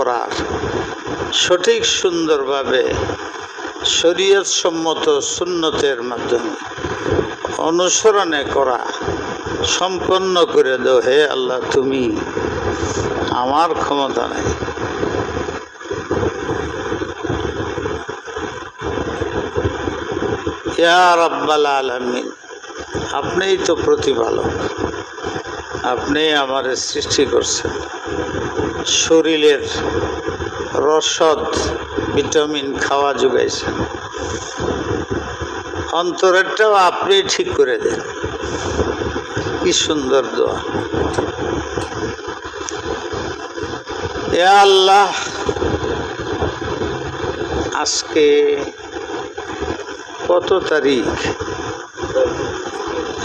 করার, সঠিক সুন্দরভাবে শরীয়ত সম্মত সুন্নতের মাধ্যমে অনুসরণে করা সম্পন্ন করে দাও হে আল্লাহ। তুমি, আমার ক্ষমতা নেই। ইয়া রাব্বাল আলামিন, আপনিই তো প্রতিপালক, আপনি আমার সৃষ্টি করছেন, শরীরের রসদ ভিটামিন খাওয়া যোগাইছেন, অন্তরেরটাও আপনি ঠিক করে দেন। কি সুন্দর দোয়া। ইয়া আল্লাহ, আজকে কত তারিখ?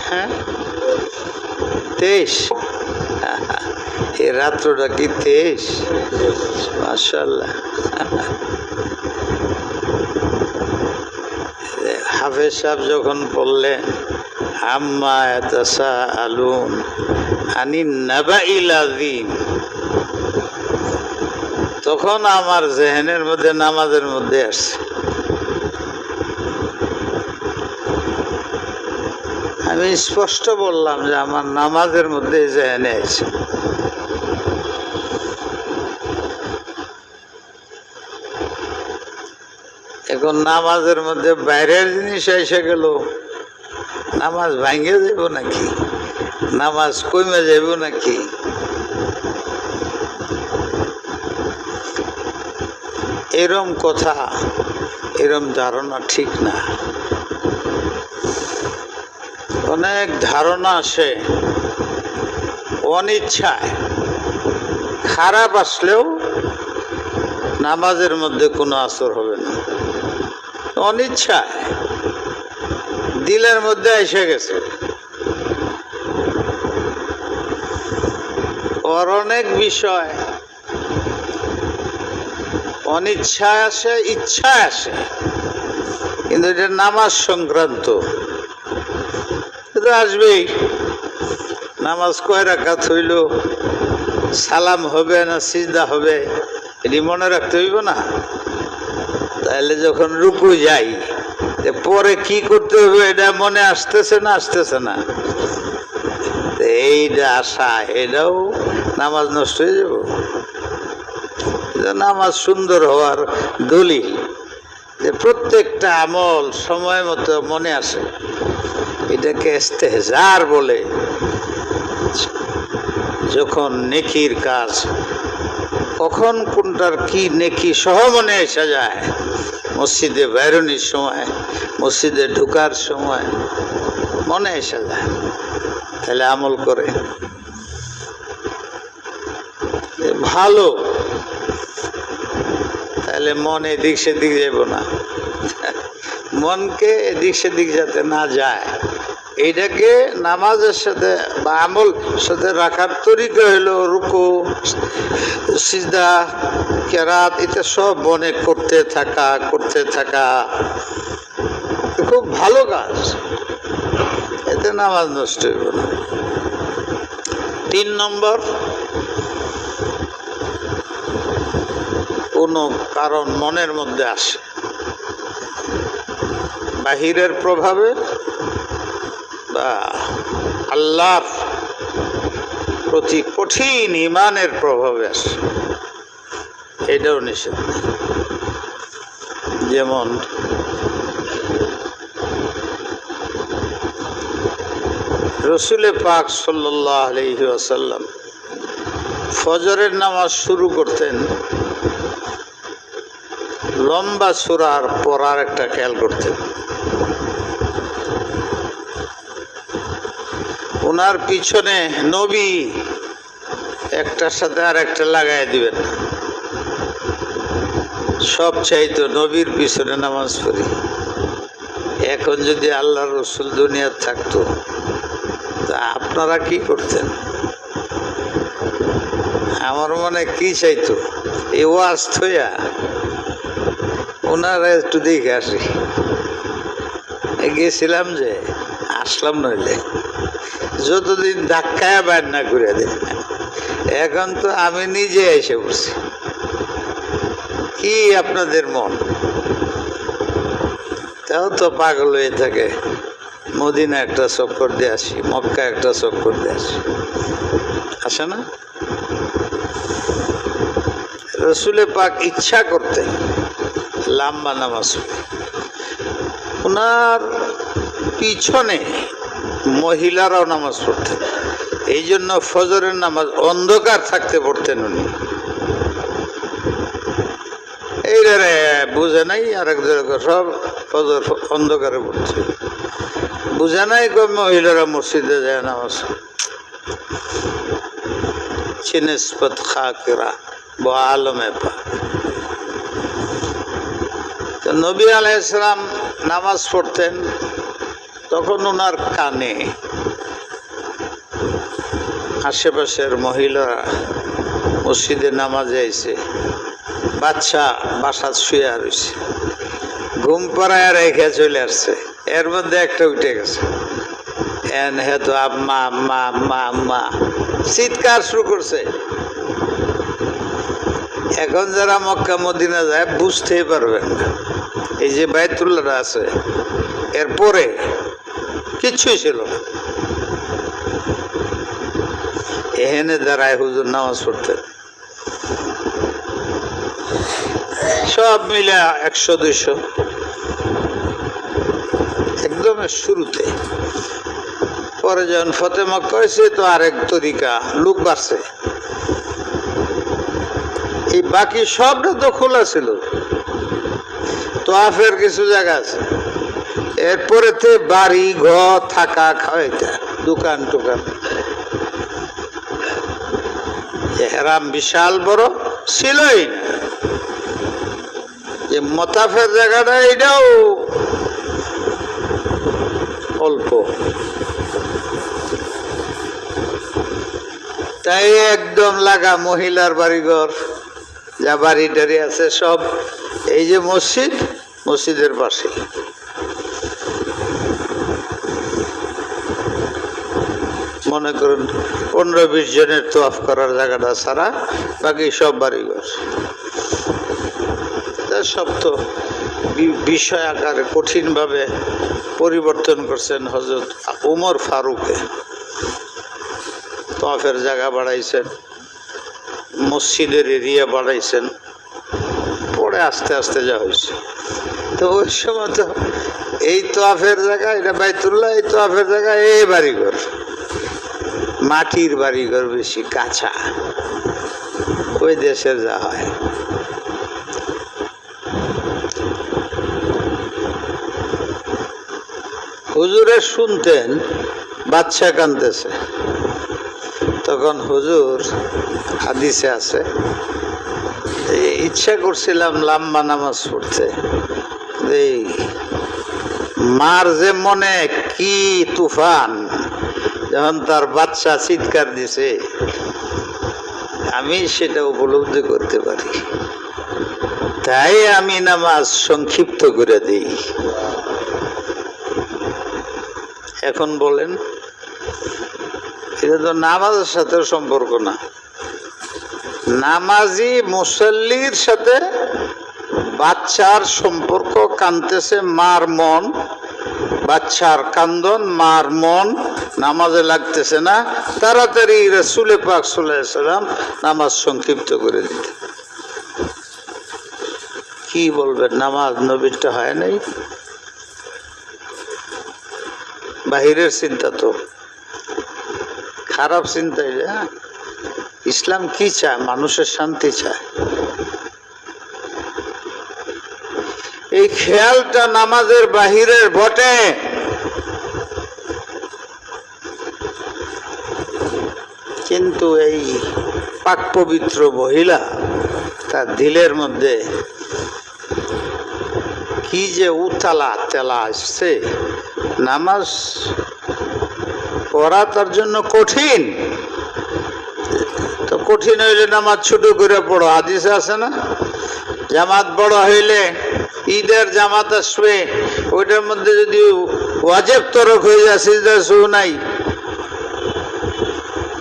হ্যাঁ, 23। এই রাত্রটা কি 23? মাশাআল্লাহ। হাফেজ সাহেব যখন বললেন আম্মা ইয়াতাসাআলুন আনিন নাবাইল আযীম, তখন আমার জেহেনের মধ্যে নামাজের মধ্যে আসছে। আমি স্পষ্ট বললাম যে আমার নামাজের মধ্যে জেহেনে আছে। এখন নামাজের মধ্যে বাইরের জিনিস এসে গেল, নামাজ ভাঙে যাব নাকি? নামাজ কমে যাব নাকি? এরম কথা, এরম ধারণা ঠিক না। অনেক ধারণা আসে অনিচ্ছায়, খারাপ আসলেও নামাজের মধ্যে কোনো আসর হবে না। অনিচ্ছায় দিলের মধ্যে এসে গেছে। ওর অনেক বিষয় অনিচ্ছায় আসে, ইচ্ছায় আসে, কিন্তু এটা নামাজ সংক্রান্ত। আসবেই, নামাজ কয় রাকাত হইল, সালাম হবে না সিজদা হবে, এটি মনে রাখতে হইব না? তাহলে যখন রুকু যাই, পরে কি করতে হবে এটা মনে আসতেছে না? আসতেছে না? এইটা আশা, এটাও নামাজ নষ্ট হয়ে যাব। নামাজ সুন্দর হওয়ার দলিল যে প্রত্যেকটা আমল সময় মতো মনে আসে। এটাকে ইস্তেহজার বলে। যখন নেকির কাজ, কখন কোনটার কি নেকি সহ মনে এসে যায়। মসজিদে বাইরনির সময়, মসজিদে ঢুকার সময় মনে এসে যায়, তাহলে আমল করে ভালো। তাহলে মন এদিক সেদিক যাব না, মনকে এদিক সেদিক যাতে না যায়, এইটাকে নামাজের সাথে বা আমল সাথে রাখার তরিকা হলো রুকু, সিজদা, কেরাত, এটা সব মনে করতে থাকা খুব ভালো কাজ। এতে নামাজ নষ্ট হইব না। 3 নম্বর, কোনো কারণ মনের মধ্যে আসে, বাহিরের প্রভাবে বা আল্লাহর প্রতি কঠিন ঈমানের প্রভাবে আসে, এটাও নিষেধ। যেমন রসুল পাক সাল্লাল্লাহু আলাইহি ওয়াসাল্লাম ফজরের নামাজ শুরু করতেন লম্বা সূরার পড়ার একটা খেয়াল করতেন। ওনার পিছনে নবী একটার সাথে আর একটা লাগাই দিবেন না। সব চাইতো নবীর পিছনে নামাজ পড়ি। এখন যদি আল্লাহ রসুল দুনিয়ার থাকতো, তা আপনারা কি করতেন? আমার মনে কি চাইতো, এ ওয়াজ থইয়া ওনারা একটু দেখে আসি। গেছিলাম যে আসলাম, নইলে যতদিন ধাক্কায় বাইর না করে দেন। এখন তো আমি নিজে এসে বসছি, কি আপনাদের মন? তাও তো পাগল হয়ে থাকে, মদিনা একটা চক্কর দিয়ে আসি, মক্কা একটা চক্কর দিয়ে আসি, আসে না? রসুলে পাক ইচ্ছা করতে লম্বা নামাজ, ওনার পিছনে মহিলারাও নামাজ পড়তেন, এই জন্য ফজরের নামাজ অন্ধকার থাকতে পড়তেন উনি। এইটারে বুঝে নাই, আর একজনের সব ফজর অন্ধকারে পড়ছে, বুঝে নাই মহিলারা মসজিদে যায় নামাজ। চিনিসপত খাকিরা ব আলমে পা। তো নবী আলাইহিস সালাম নামাজ পড়তেন, তখন ওনার কানে আশেপাশের মহিলারা মসজিদে নামাজে আইছে, বাচ্চা বাসা শুয়ে রয়েছে, ঘুম পাড়ায় রেখে চলে আসছে, এর মধ্যে একটা উঠে গেছে, এন হেতু আম্মা আম্মা আম্মা আম্মা চিৎকার শুরু করছে। এখন যারা মক্কা মদিনা যায় বুঝতেই পারবেন না, এই যে বাইতুল্লাহ আছে এরপরে কিচ্ছুই ছিল না, এখানে দাঁড়ায় হুজুর নামাজ পড়তেন, সব মিলে 100-200 একদম শুরুতে। পরে যখন ফতে মক্কা হয়েছে তো আরেক তরিকা, লোক বাড়ছে, এই বাকি সবটা তো খোলা ছিল, তোয়াফের কিছু জায়গা আছে, এরপরে বাড়ি ঘর থাকা খাওয়াইতা, দোকান টোকান, এহরাম বিশাল বড় ছিলই না, যে মতাফের জায়গাটা এটাও অল্প, তাই একদম লাগা মহিলার বাড়িঘর যা বাড়ি টাড়ি আছে সব, এই যে মসজিদ, মসজিদের পাশে। মনে করুন 15-20 জনের তোয়াফ করার জায়গাটা ছাড়া বাকি সব বাড়িঘর। সব তো বিষয় আকারে কঠিনভাবে পরিবর্তন করছেন হযরত উমর ফারুকে, তোয়াফের জায়গা বাড়াইছেন, মসজিদের এরিয়া বাড়াইছেন, পরে আস্তে আস্তে যা হয়েছে। তো ওই সময় তো এই তোয়াফের জায়গা, এটা বাইতুল্লাহ, এই তোয়াফের জায়গা এই বাড়িঘর, মাটির বাড়িঘর বেশি কাঁচা, ওই দেশের যা হয়। হুজুরে শুনতেন বাচ্চা কাঁদতেছে, তখন হুজুর হাদিসে আছে ইচ্ছা করছিলাম লম্বা নামাজ পড়তে, এই মার যে মনে কি তুফান, যখন তার বাচ্চা চিৎকার দিছে আমি সেটা উপলব্ধি করতে পারি, তাই আমি নামাজ সংক্ষিপ্ত করে দিই। এখন বলেন, এটা তো নামাজের সাথে সম্পর্ক না, নামাজি মুসল্লির সাথে বাচ্চার সম্পর্ক, কাঁদতেছে মার মন, বাচ্চার কান্দন, মার মন নামাজে লাগতেছে না, তাড়াতাড়ি রাসূল পাক সাল্লাল্লাহু আলাইহি সাল্লাম নামাজ সংক্ষিপ্ত করে দিতে। কি বলবেন, নামাজ নবীরটা হয় নাই? বাহিরের চিন্তা তো খারাপ চিন্তা। ইসলাম কি চায়? মানুষের শান্তি চায়। এই খেয়ালটা নামাজের বাহিরের বটে, কিন্তু এই পাক পবিত্র মহিলা তার দিলের মধ্যে কি যে উতালা তেলা আসছে, নামাজ পড়া তার জন্য কঠিন। তো কঠিন হইলে নামাজ ছোট করে পড়ো, হাদিসে আছে না? জামাত বড় হইলে, ঈদের জামাত আসবে, ওইটার মধ্যে যদি ওয়াজিব তরক হয়ে যায়, সিজদা সহু নাই,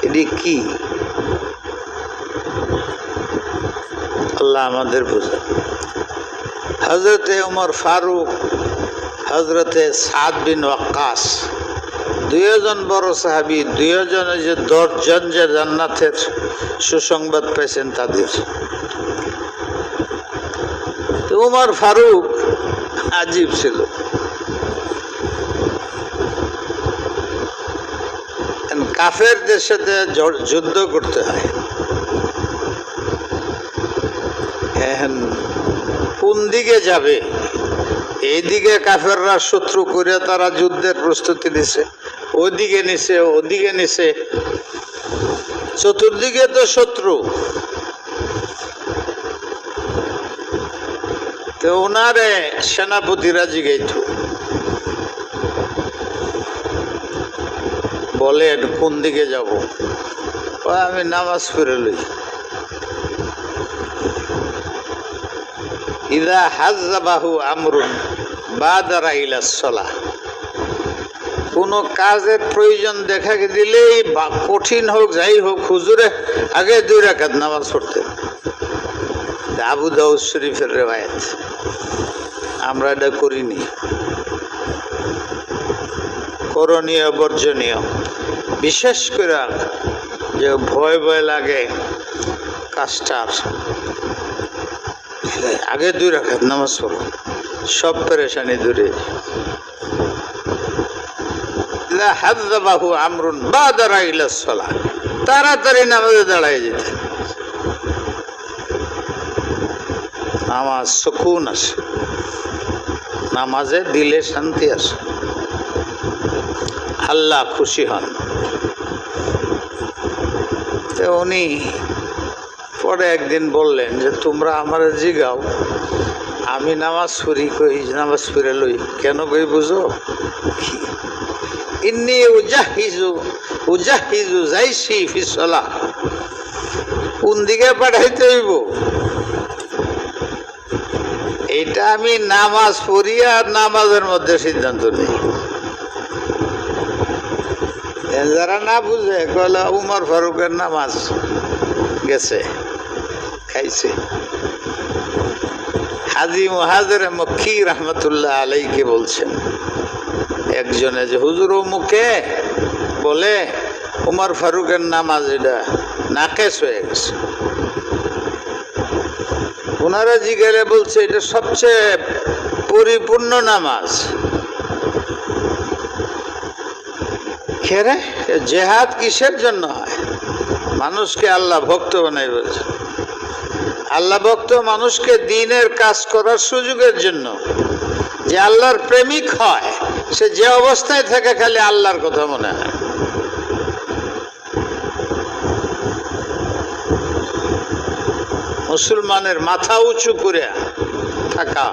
এটি কি? আল্লাহ আমাদের বুঝে। হজরতে উমর ফারুক, হজরতে সাদ বিন ওয়াক্কাস, দুইজন বড় সাহাবী, দুইজনে যে 10 জন যে জান্নাতের সুসংবাদ পেয়েছেন তাদের। তো উমর ফারুক আজীব ছিল। কাফেরদের সাথে যুদ্ধ করতে হয়, এখন কোন দিকে যাবে? এইদিকে কাফেররা শত্রু করে তারা যুদ্ধের প্রস্তুতি নিছে, ওদিকে নিছে, ওদিকে নিছে, চতুর্দিকে তো শত্রু। তো ওনারে সেনাপতিরা জিগাইত, বলেন কোন দিকে যাব? আমি নামাজ পড়ে লই। ইদা হাজ্জাবাহু আমরুন বাদারা ইলাস সালাহ, কোনো কাজের প্রয়োজন দেখা দিলেই বা কঠিন হোক যাই হোক, হুজুরে আগে 2 রাকাত নামাজ পড়তে। আবু দাউদ শরীফের রেওয়ায়াত। আমরা এটা করিনি। করণীয় বর্জনীয়, বিশেষ করে যে ভয় ভয় লাগে কাজটার, আগে 2 রাকাত নামাজ পড়ো, সব পেরেশানি দূরে। হাজ্জাবাহু আমরুন বাদারা ইলাস সালাহ, তাড়াতাড়ি নামাজে দাঁড়ায় যেতে। নামাজ সুকুন আসে, নামাজে দিলে শান্তি আসে, আল্লাহ খুশি হন। তো উনি পরে একদিন বললেন যে তোমরা আমার জিগাও, আমি নামাজ পড়ি, কই নামাজ পড়ে লই কেন? কই বুঝো, ইন্নী উজাহিজু জাইশি ফিস সালাহ, কোন দিকে পাঠাইতে হইব এটা আমি নামাজ পড়ি আর নামাজের মধ্যে সিদ্ধান্ত নেই। যারা না বুঝে কয়লা উমর ফারুকের নামাজ গেছে, খাইছে। হাজী মুহাজিরে মক্কি রহমতুল্লাহ আলাইকে বলছেন একজনে যে হুজুর মুখে বলে উমর ফারুকের নামাজ এটা নাকেশ হয়ে গেছে। ওনারা জিজ্ঞাসা বলছে এটা সবচেয়ে পরিপূর্ণ নামাজ। খেরে জেহাদ কিসের জন্য হয়? মানুষকে আল্লাহ ভক্ত বানাই বলছে। আল্লাহ ভক্ত মানুষকে দ্বীনের কাজ করার সুযোগের জন্য। যে আল্লাহর প্রেমিক হয় সে যে অবস্থায় থাকে খালি আল্লাহর কথা মনে হয়। মুসলমানের মাথা উঁচু করে থাকা,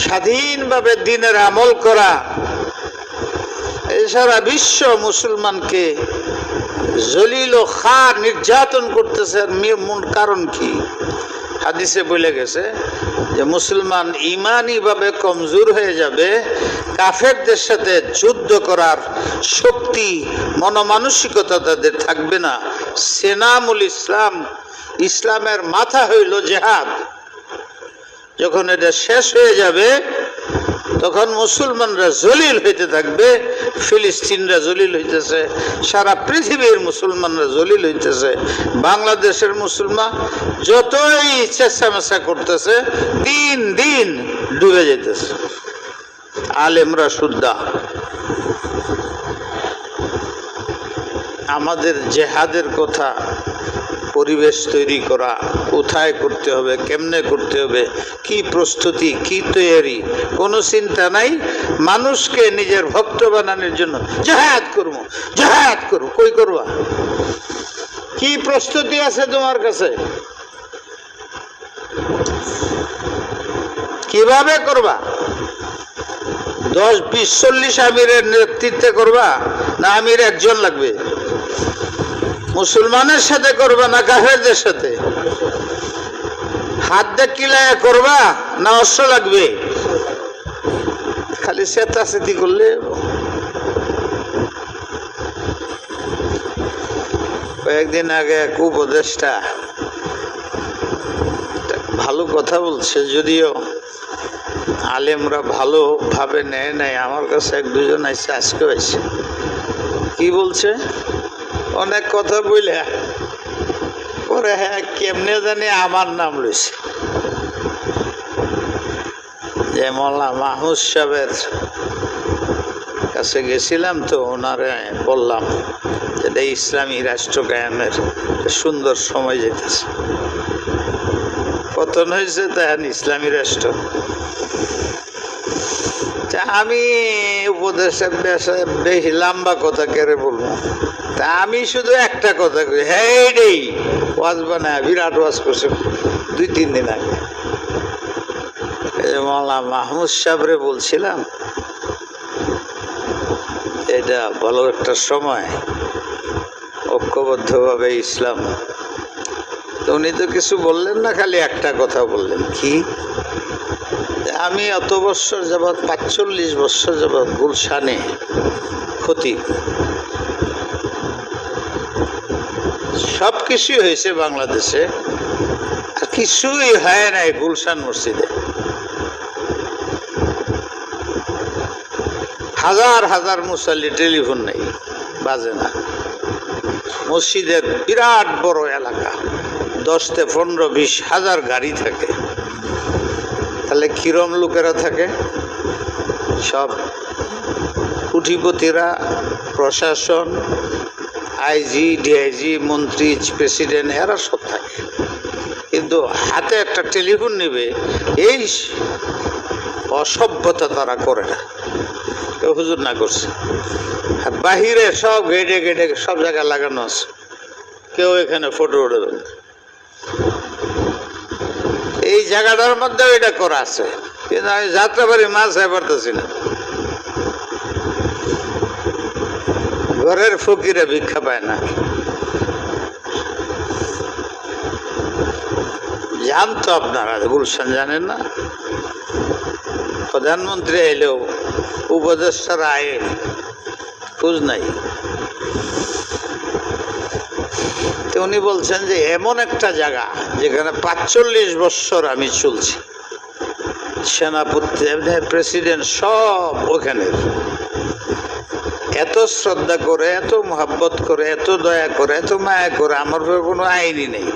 স্বাধীনভাবে দ্বীনের আমল করা, এছাড়া বিশ্ব মুসলমানকে জলিল ও খার নির্যাতন করতেছে। মূল কারণ কি? হাদিসে বলে গেছে যে মুসলমান ইমানি ভাবে কমজোর হয়ে যাবে, কাফেরদের সাথে যুদ্ধ করার শক্তি মনমানসিকতা তাদের থাকবে না। সেনামুল ইসলাম, ইসলামের মাথা হইল জেহাদ, যখন এটা শেষ হয়ে যাবে তখন মুসলমানরা জলিল হইতে থাকবে। ফিলিস্তিনরা জলিল হইতেছে, সারা পৃথিবীর মুসলমানরা জলিল হইতেছে। বাংলাদেশের মুসলমান যতই চেষ্টা করতেছে দিন দিন ডুবে যেতেছে। আলেমরা শুদ্ধা। আমাদের জেহাদের কথা, পরিবেশ তৈরি করা, কোথায় করতে হবে, কেমনে করতে হবে, কি প্রস্তুতি, কি তৈরি, কোনো চিন্তা নাই। মানুষকে নিজের ভক্ত বানানোর জন্য জেহাদ করবো, জেহাদ করবো। কই করবা? কি প্রস্তুতি আছে তোমার কাছে? কিভাবে করবা? 10, 20, 40 আমিরের নেতৃত্বে করবা, না আমির একজন লাগবে? মুসলমানের সাথে করবা না কাফেরদের সাথে? হাত দিয়ে কিলায়া করবা না অস্ত্র লাগবে? খালি চেতাচেতি করলে কয়েকদিন আগে এক উপদেষ্টা ভালো কথা বলছে, যদিও আলেমরা ভালোভাবে নেয় নাই। আমার কাছে এক দুজন আইসে, আজকে আইসে, কি বলছে, অনেক কথা বইলে পরে হ্যাঁ কেমনে জানি আমার নাম লইছে, যে মোল্লা মাহমুদ সাহেবের কাছে গেছিলাম, তো ওনারে বললাম এটা ইসলামী রাষ্ট্র কায়েমের সুন্দর সময় যেতেছে, পতন হয়েছে তখন ইসলামী রাষ্ট্র। আমি উপদেশে বেশি লম্বা কথা কেড়ে বলবো, তা আমি শুধু একটা কথা কই, হ্যাঁ এইটাই ওয়াজ বানায় বিরাট ওয়াজ করছে 2-3 দিন আগে। মোল্লা মাহমুদ সাহেবরে বলছিলাম এটা ভালো একটা সময়, ঐক্যবদ্ধভাবে ইসলাম। তো উনি তো কিছু বললেন না, খালি একটা কথা বললেন, কি, আমি অত বছর যাবৎ 45 বছর যাবৎ গুলশানে খতিব, সব কিছুই হয়েছে বাংলাদেশে, আর কিছুই হয় নাই গুলশান মসজিদে। হাজার হাজার মুসাল্লি, টেলিফোন নেই, বাজে না। মসজিদের বিরাট বড় এলাকা, 10-15-20 হাজার গাড়ি থাকে, তাহলে কিরম লোকেরা থাকে, সব কুটিপতিরা, প্রশাসন, আইজি, ডিআইজি, মন্ত্রী, প্রেসিডেন্ট, এরা সব থাকে। কিন্তু হাতে একটা টেলিফোন নেবে, এই অসভ্যতা তারা করে না, কেউ হুজুর না করছে। আর বাহিরে সব গেটে গেটে সব জায়গায় লাগানো আছে, কেউ এখানে ফটো উঠবে না। এই জায়গাটার মধ্যে এটা করা আছে, কিন্তু আমি যাত্রাবাড়ি মাছ খাই পারতেছি না। ঘরের ফকিরে ভিক্ষা পায় না। জানতো আপনারা, গুলশান জানেন না? প্রধানমন্ত্রী এলেও উপদেষ্টারা আয়ে খোঁজ নাই। তো উনি বলছেন যে এমন একটা জায়গা যেখানে 45 বছর আমি চলছি, সেনাপতি, প্রেসিডেন্ট সব ওখানে, এত শ্রদ্ধা করে, এত মহাব্বত করে, এত দয়া করে, এত মায়া করে, আমার কোনো আইনই নেই।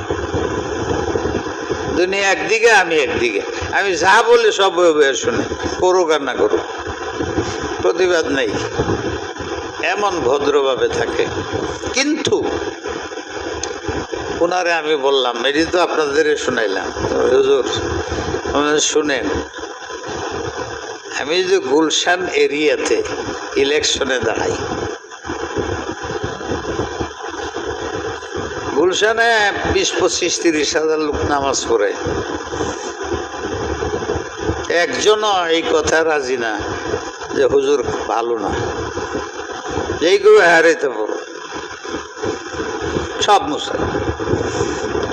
দুনিয়া একদিকে, আমি একদিকে, আমি যা বলি সব শুনে, করুক আর না করুক, প্রতিবাদ নেই, এমন ভদ্রভাবে থাকে। কিন্তু ওনারে আমি বললাম, এটি তো আপনাদের শুনাইলাম, হুজুর শুনেন, আমি যদি গুলশান এরিয়াতে ইলেকশনে দাঁড়াই, গুলশানে 20-25-30 হাজার লোক নামাজ পড়ে, একজনও এই কথা রাজি না যে হুজুর ভালো না, এইগুলো হারাইতে পারো সব মুসলমান,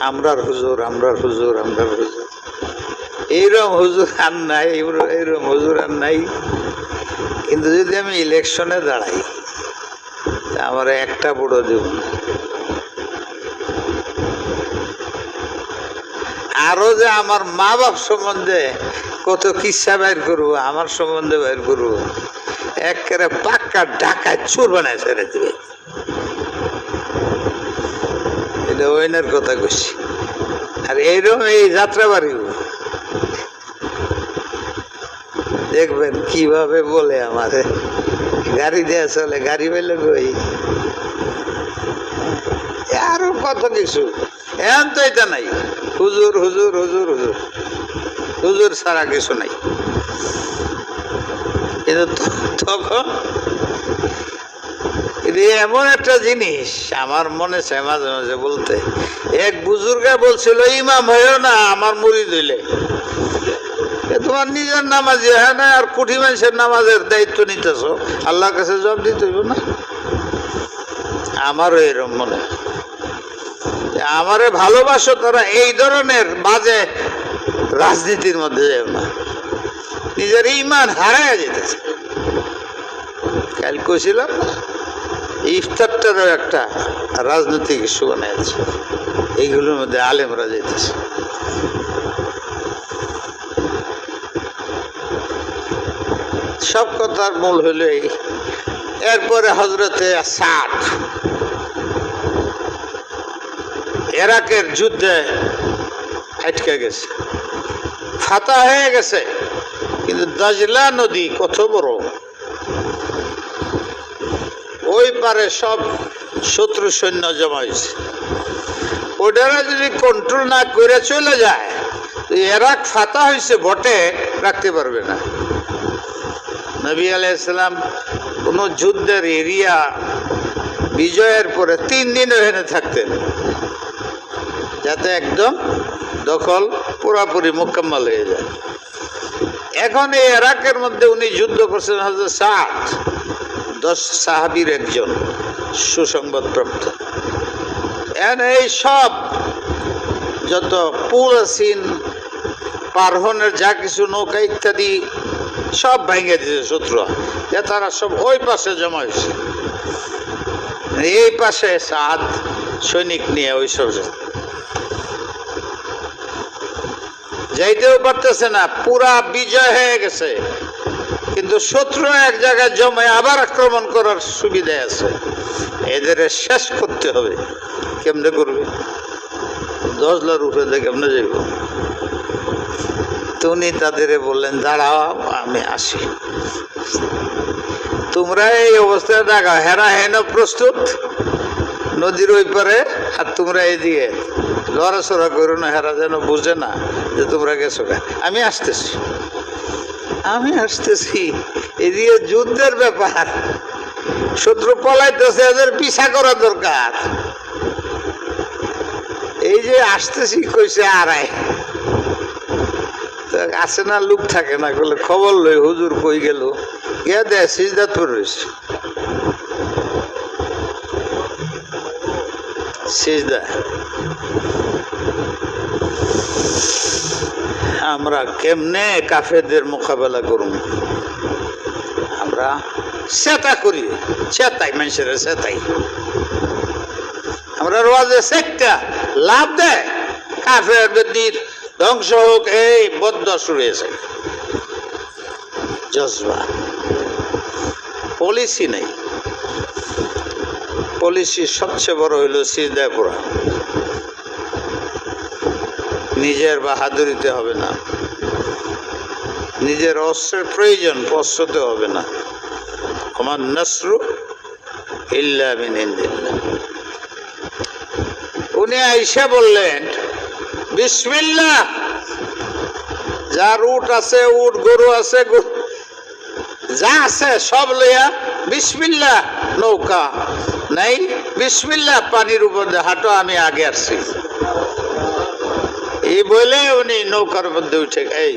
আমরার হুজুর, আমরার হুজুর, আমরার হুজুর, এইরকম হুজুর আর নাই, এইরকম হুজুর আর নাই। কিন্তু যদি আমি ইলেকশনে দাঁড়াই, আমার একটা বড় দেব না। আরো যে আমার মা বাপ সম্বন্ধে কত কিসা বাইর করবো, আমার সম্বন্ধে বাইর করবো, একেবারে পাক্কা ঢাকায় চোর বানায় ছেড়ে দেবে। এটা ওইনার কথা কইছি। আর এইরকম এই যাত্রাবাড়ি দেখবেন কিভাবে বলে, আমারে গাড়ি দেয়া চলে, গাড়ি পেলে কই, আরো কত কিছু, এখন তো এটা নাই, হুজুর হুজুর হুজুর হুজুর হুজুর ছাড়া কিছু নাই। কিন্তু তখন এমন একটা জিনিস আমার মনে চায় মাঝে মাঝে বলতে, এক বুজুর্গা বলছিল, ইমাম হয়েও না আমার মুরিদ হইলে, তোমার নিজের নামাজি হয় না, আর কোটি মানুষের নামাজের দায়িত্ব নিতেছ, আল্লাহর কাছে জবাব দিতে হইব না। আমারও এরকম মনে, আমারে ভালোবাসো, তারা এই ধরনের বাজে রাজনীতির মধ্যে যাও না, নিজের ইমান হারায় যেতেছে। কাল কইছিলাম ইফতারটারও একটা রাজনৈতিক ইস্যু বানাইছে, এইগুলোর মধ্যে আলেমরা যেতেছে। সব কথার মূল হইল এই। এরপরে হজরতে সাদ ইরাকের যুদ্ধে আটকে গেছে, ফাতা হয়ে গেছে, কিন্তু দাজলা নদী কত বড়, ওই পারে সব শত্রু সৈন্য জমা হয়েছে। ওটারা যদি কন্ট্রোল না করে চলে যায়, ইরাক ফাতা হয়েছে বটে, রাখতে পারবে না। নবী আলাইহিসসালাম কোন যুদ্ধের এরিয়া বিজয়ের পরে 3 দিন ওখানে থাকতেন, যাতে একদম দখল পুরাপুরি মোকাম্মল হয়ে যায়। এখন এই ইরাকের মধ্যে উনি যুদ্ধ করছেন হযরত সাদ, 10 সাহাবীর একজন, সুসংবাদপ্রাপ্ত। এই সব যত পুল আসিন, পারহনের যা কিছু নৌকা ইত্যাদি সব ভেঙে দিয়েছে শত্রু, তারা সব ওই পাশে জমা হয়েছে। এই পাশে সাদ সৈনিক নিয়ে ওই সব যাইতেও পারতেছে না, পুরা বিজয় হয়ে গেছে, কিন্তু শত্রু এক জায়গায় জমে আবার আক্রমণ করার সুবিধা আছে। এদের শেষ করতে হবে। কেমনে করবে? 10 লাখ উপরে দিয়ে কেমনে যাইব? উনি তাদের বললেন, দাঁড়াও, আমি আসি, তোমরা এই অবস্থায় ডাকা, হেরা হেন প্রস্তুত নদীর ওই পারে, আর তোমরা এইদিকে লড়াচড়া করো না, হেরা যেন বুঝে না যে তোমরা গেছো। আমি আসতেছি, আমি আসতেছি, এদিকে যুদ্ধের ব্যাপার, শত্রু পলাইতেছে, এদের পিছা করা দরকার। এই যে আসতেছি কইছে আড়াই, আসে না, লোক থাকে না, বলে খবর লই হুজুর কই গেল, গিয়া দেয় সিজদাত পড়ে রয়েছে, সিজদা। আমরা কেমনে কাফেরদের মোকাবেলা করুম? আমরা সেটা করি, সেটাই মানুষের সেটাই আমরা রোয়াজে সেটা লাভ দেয়, কাফেরদের ধ্বংস হোক, এই বদ্ধ শুরু হয়েছে। জজবা, পলিসি নেই। পলিসি সবচেয়ে বড় হইল সিজদায় পড়া। নিজের বাহাদুরিতে হবে না, নিজের অস্ত্রের প্রয়োজন পশ্চাতে হবে না। আমার নাসরু ইল্লা মিন ইনদিল্লাহ। উনি আইসা বললেন, বিসমিল্লাহ, যার উট আছে, উট, গরু আছে, যা আছে সব লইয়া বিসমিল্লাহ, নৌকা নাই, বিসমিল্লাহ, পানির উপর হাঁটো, আমি আগে আসছি। এই বলে উনি নৌকার মধ্যে উঠে, এই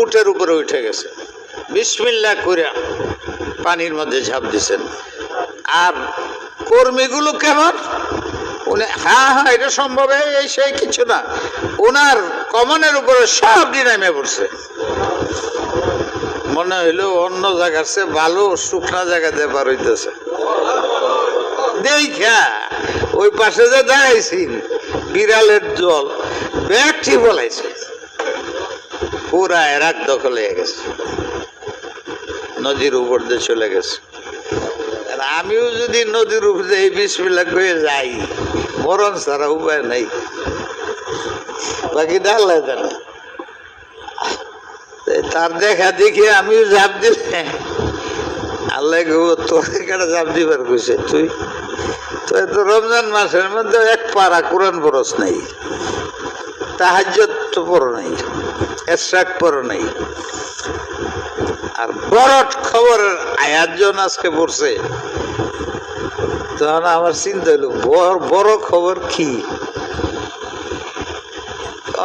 উটের উপরে উঠে গেছে, বিসমিল্লাহ করে পানির মধ্যে ঝাঁপ দিছেন। আর কর্মীগুলো কেমন? উনি হ্যাঁ হ্যাঁ এটা সম্ভব, এই সেই কিছু না, ওনার কমনের উপরে সব নেমে পড়ছে। মনে হইলো অন্য জায়গার চেয়ে ভালো শুকনা জায়গাতে পার হইতেছে। দেখা ওই পাশে যে দাঁড়াইছি, বিড়ালের জল ব্যাগটি বলাইছে, পুরা ইরাক দখল হয়ে গেছে, নদীর উপর দিয়ে চলে গেছে। আমিও যদি নদীর উপর দিয়ে বিসমিল্লাহ করে যাই, মরণ ছাড়া উপায় নাই, বাকি আল্লাহ জানে। তার দেখা দেখে আমিও ঝাঁপ দিলে, আল্লাহ তোর কেটে ঝাঁপ দিবার কইছে, তুই তো রমজান মাসের মধ্যে এক পারা কোরআন পড়স নাই, তাহাজ্জুদ তো পড়ো নাই, ইশরাক পড়ো নাই, আর বড় খবরের আয়াত জন আজকে পড়ছে। তখন আমার চিন্তা হইল, বড় খবর কি?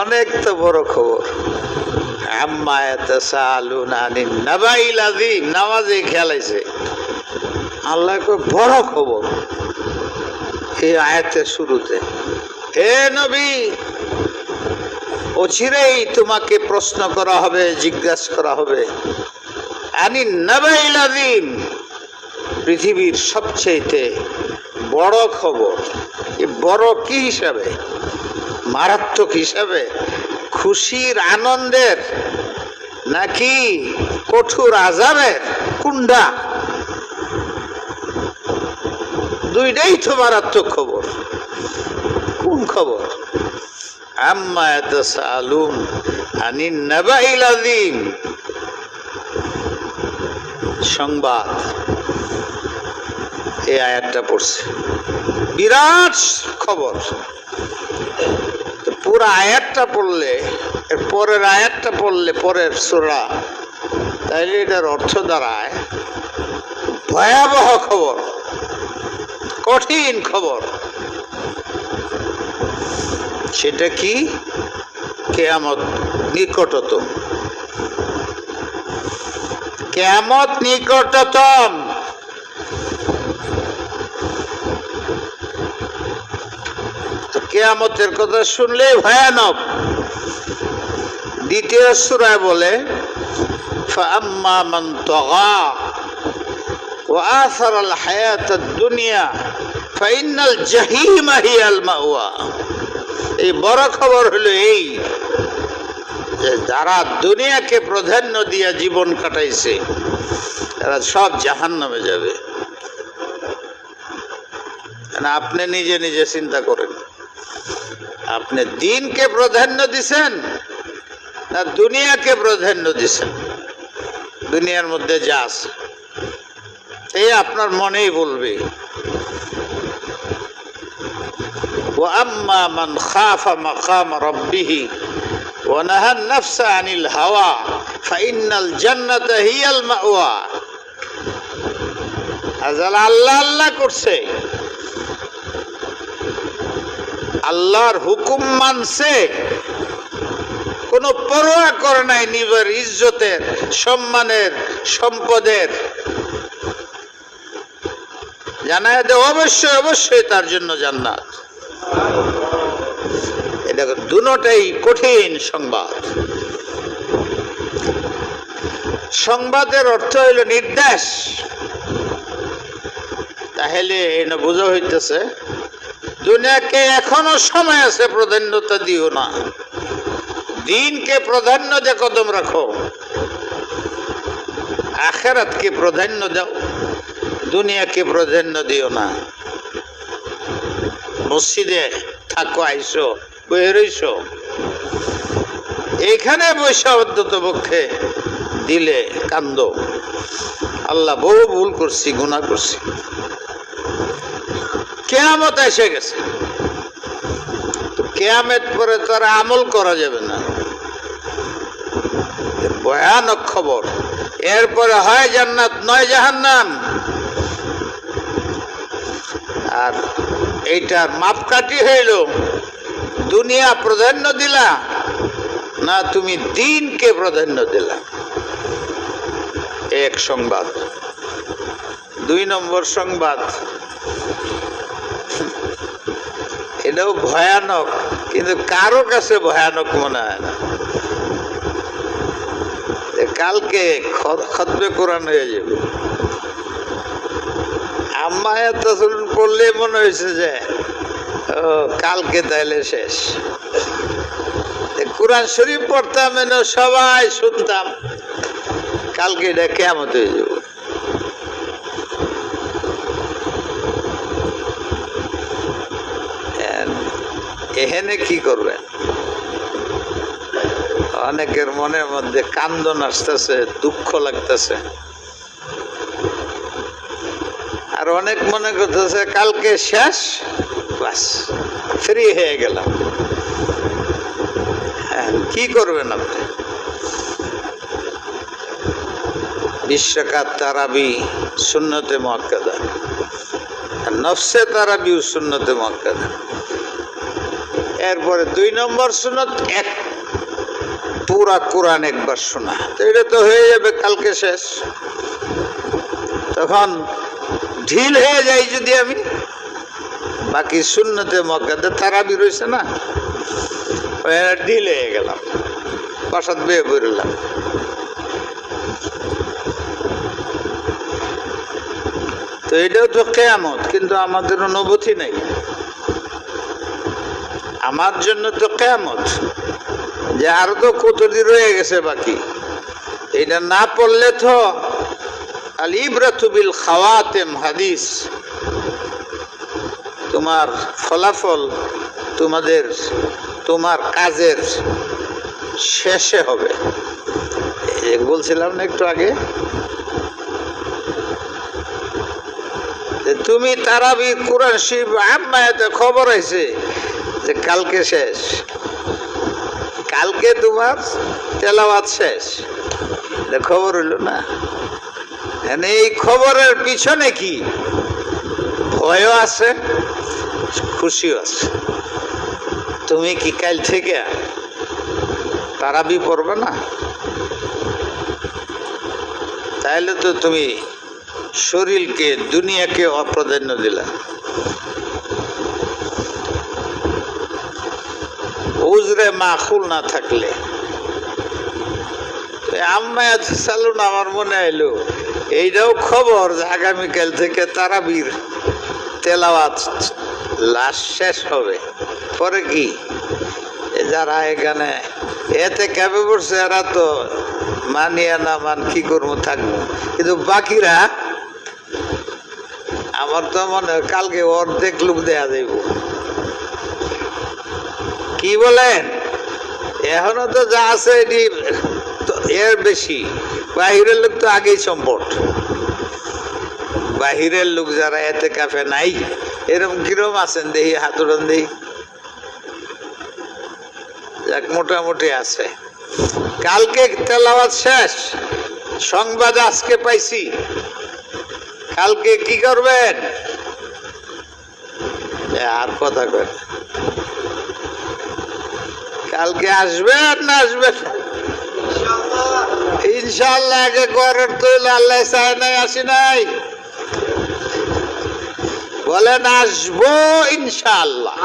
অনেক তো বড় খবর। আম্মা ইয়াতাসাআলুনা আনিন নাবাইল আযীম, নামাজে খেলাইছে। আল্লাহ কয় বড় খবর এই আয়াতের শুরুতে, হে নবী, অচিরেই তোমাকে প্রশ্ন করা হবে, জিজ্ঞাসা করা হবে আনিন নাবাইল আযীম, পৃথিবীর সবচেয়ে বড় খবর। বড় কি হিসাবে? মারাত্মক হিসাবে, খুশির, আনন্দের, নাকি কঠোর আযাবের কুণ্ডা? দুইটাই তো মারাত্মক খবর। কোন খবর? আম্মা ইয়াতাসাআলুন আনিন নাবাইল আযীম, সংবাদ। এই আয়াতটা পড়ছে, বিরাট খবর। পুরো আয়াতটা পড়লে, এর পরের আয়াতটা পড়লে, পরের সূরা, তাইলে এটার অর্থ দাঁড়ায় ভয়াবহ খবর, কঠিন খবর। সেটা কি? কিয়ামত নিকটতম। কিয়ামত নিকটতম। তো কিয়ামতের কথা শুনলে ভয়ানক। দ্বিতীয় সূরায় বলে ফাআম্মা মান তাগা ওয়া আসারাল হায়াতাদ দুনিয়া ফাইন্নাল জাহিমা হিয়াল মাওয়া। এই বড় খবর হলো এই যে যারা দুনিয়াকে প্রাধান্য দিয়ে জীবন কাটাইছে তারা সব জাহান্নামে যাবে। না, আপনি নিজে নিজে চিন্তা করেন, আপনি দিনকে প্রাধান্য দিছেন না দুনিয়াকে প্রাধান্য দিছেন? দুনিয়ার মধ্যে যা আছে এই আপনার মনেই বলবে। وأما من خاف مقام ربه ونهى النفس عن الهوى فإن الجنة هي المأوى। আজাল আল্লাহ আল্লাহ করছে, আল্লাহর হুকুম মানছে, কোনো পরোয়া করে নাই নিজের ইজ্জতের, সম্মানের, সম্পদের। জানায় যে অবশ্যই অবশ্যই তার জন্য জান্নাত। এটা দুটোটাই কঠিন সংবাদ। সংবাদের অর্থ হইল নির্দেশ। তাহলে এটা বোঝা হইতেছে দুনিয়াকে এখনো সময় আছে, প্রাধান্যতা দিও না। দিনকে প্রাধান্য দিয়ে কদম রাখো, আখিরাতকে প্রাধান্য দাও, দুনিয়াকে প্রাধান্য দিও না। মসজিদে থাকো, আইসো, বয়ে রইছো, এইখানে বৈশা অন্তত পক্ষে দিলে কান্দো, আল্লাহ বহু ভুল করছি, গুনাহ করছি। কিয়ামত এসে গেছে, তো কিয়ামত পরে তো আর আমল করা যাবে না। ভয়ানক খবর। এরপরে হয় জান্নাত নয় জাহান্নাম। আর এইটার মাপকাঠি হইল দুনিয়া প্রাধান্য দিলা না তুমি দিনকে প্রাধান্য দিলা। এক সংবাদ। দুই নম্বর সংবাদ, এটাও ভয়ানক, কিন্তু কারো কাছে ভয়ানক মনে হয় না। কালকে খতমে কোরআন হয়ে যাবে। আম্মা তাসলিম পড়লে মনে হয়েছে যে কালকে তাইলে শেষ। কোরআন শরীফ পড়তাম, সবাই শুনতাম, কালকে এটা কিয়ামত হয়ে যাবে। এখানে কি করবেন? অনেকের মনের মধ্যে কান্দন আসতেছে, দুঃখ লাগতেছে, আর অনেক মনে করতেছে কালকে শেষ, বাস ফ্রি হয়ে গেলাম। কি করবেন আপনি? বিশ্বকাত তারাবি সুন্নতে মুআক্কাদা, নফসে তারাবি সুন্নতে মুআক্কাদা। এরপরে 2 নম্বর সুন্নত এক পুরা কোরআন একবার শোনা। তো এটা তো হয়ে যাবে কালকে শেষ। তখন ঢিল হয়ে যাই যদি আমি, বাকি সুন্নতে মুআক্কাদা তারাবি রয়েছে না, ঢিল হয়ে গেলাম, বাসাত বেয়ে বেরোলাম। তো এটাও তো কিয়ামত, কিন্তু আমাদের অনুভূতি নেই। আমার জন্য তো কিয়ামত, যে আরো তো কতদিন রয়ে গেছে বাকি, এটা না পড়লে তো আল ইবরাতু বিল খাওয়াতিম হাদিস, তোমার ফলাফল তোমার কাজের শেষে হবে। বলছিলাম না একটু আগে, তুমি তারাবি কোরআন শরীফ আম্মায়াতে খবর আছে যে কালকে শেষ, কালকে তোমার তেলাওয়াত শেষ, খবর হইল না। এই খবরের পিছনে কি ভয়ও আছে, খুশিও আছে। তুমি কি কাল থেকে তারাবি পড়বে না? তাইলে তো তুমি শরীরকে দুনিয়াকে অপ্রাধান্য দিলা। উজরে মাখুল না থাকলে আম্মায়াত চালু না, আমার মনে আইলো এইটাও খবর যে আগামীকাল থেকে তারাবির তেলাওয়াত লাস্ট শেষ হবে। পরে কি যারা এখানে এতে ক্যাবে পড়ছে এরা তো মানিয়া না মান কি করবো থাকবো, কিন্তু বাকিরা আমার তো মনে হয় কালকে অর্ধেক লোক দেয়া যাইব। কি বলেন? এখনো তো যা আছে এটি এর বেশি। বাহিরের লোক তো আগেই সম্পদ। বাহিরের লোক যারা এতে কাফে নাই, এরকম কিরম আছেন দেখি, হাত উড়ান দেখি। যাক, মোটামুটি আছে। কালকে তেলাওয়াত শেষ, সংবাদ আজকে পাইছি। কালকে কি করবেন? আর কথা কর, কালকে আসবেন না আসবেন? ইনশাআল্লাহ। আগে করার তো আল্লাহ চায় নাই, আসি নাই, বলেন আসবো ইনশাআল্লাহ।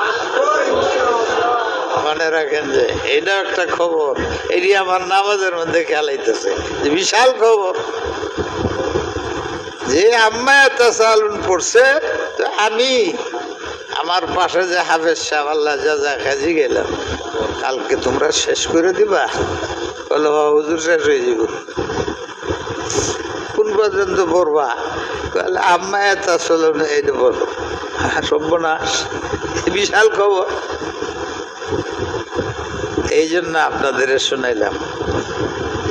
মনে রাখেন যে এটা একটা খবর, এটি আমার নামাজের মধ্যে খেলাইতেছে, বিশাল খবর যে আম্মায়াত তাসালুন পড়ছে। তো আমি আমার পাশে যে হাফেজ সাহেব, আল্লাহ যা কাজে গেলাম, কালকে তোমরা শেষ করে দিবা? বলো হুজুর শেষ হয়ে যাব। কোন পর্যন্ত পড়বা? বলে আম্মায়াত তাসালুন এইটা বলো। সর্বনাশ, বিশাল খবর। এই জন্য আপনাদের শুনাইলাম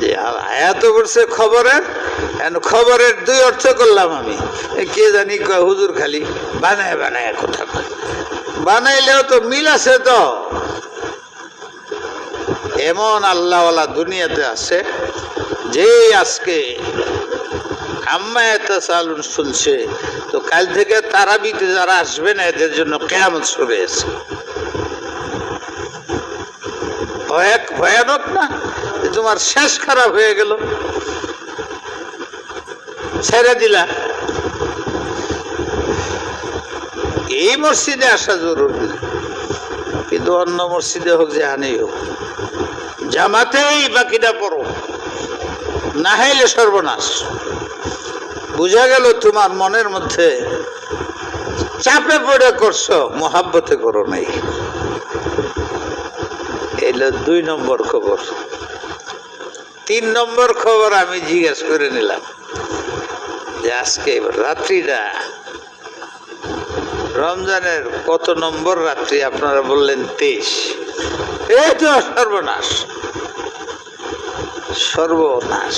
যে আয়াত পড়ছে খবরের, খবরের দুই অর্থ করলাম আমি। কে জানি হুজুর খালি বানায় বানায় কথা কয়, বানাইলেও তো মিল আছে। তো এমন আল্লাহওয়ালা দুনিয়াতে আছে যে আজকে আম্মায়াত তাসালুন শুনছে, তো কাল থেকে তারাবিতে যারা আসবে না এদের জন্য কিয়ামত শুরু হয়েছে। ভয়ানক না? তোমার শেষ খারাপ হয়ে গেল, ছেড়ে দিলা। এই মসজিদে আসা জরুরি, কিন্তু অন্য মসজিদে হোক, যেখানেই হোক, জামাতেই বাকিটা পড়ো, না হইলে সর্বনাশ। বুঝা গেল তোমার মনের মধ্যে চাপে পড়ে করছো, মোহাব্বতে করো নাই। এলো 2 নম্বর খবর। 3 নম্বর খবর আমি জিজ্ঞেস করে নিলাম যে আজকে রাত্রিটা রমজানের কত নম্বর রাত্রি? আপনারা বললেন 23। এই তো সর্বনাশ, সর্বনাশ।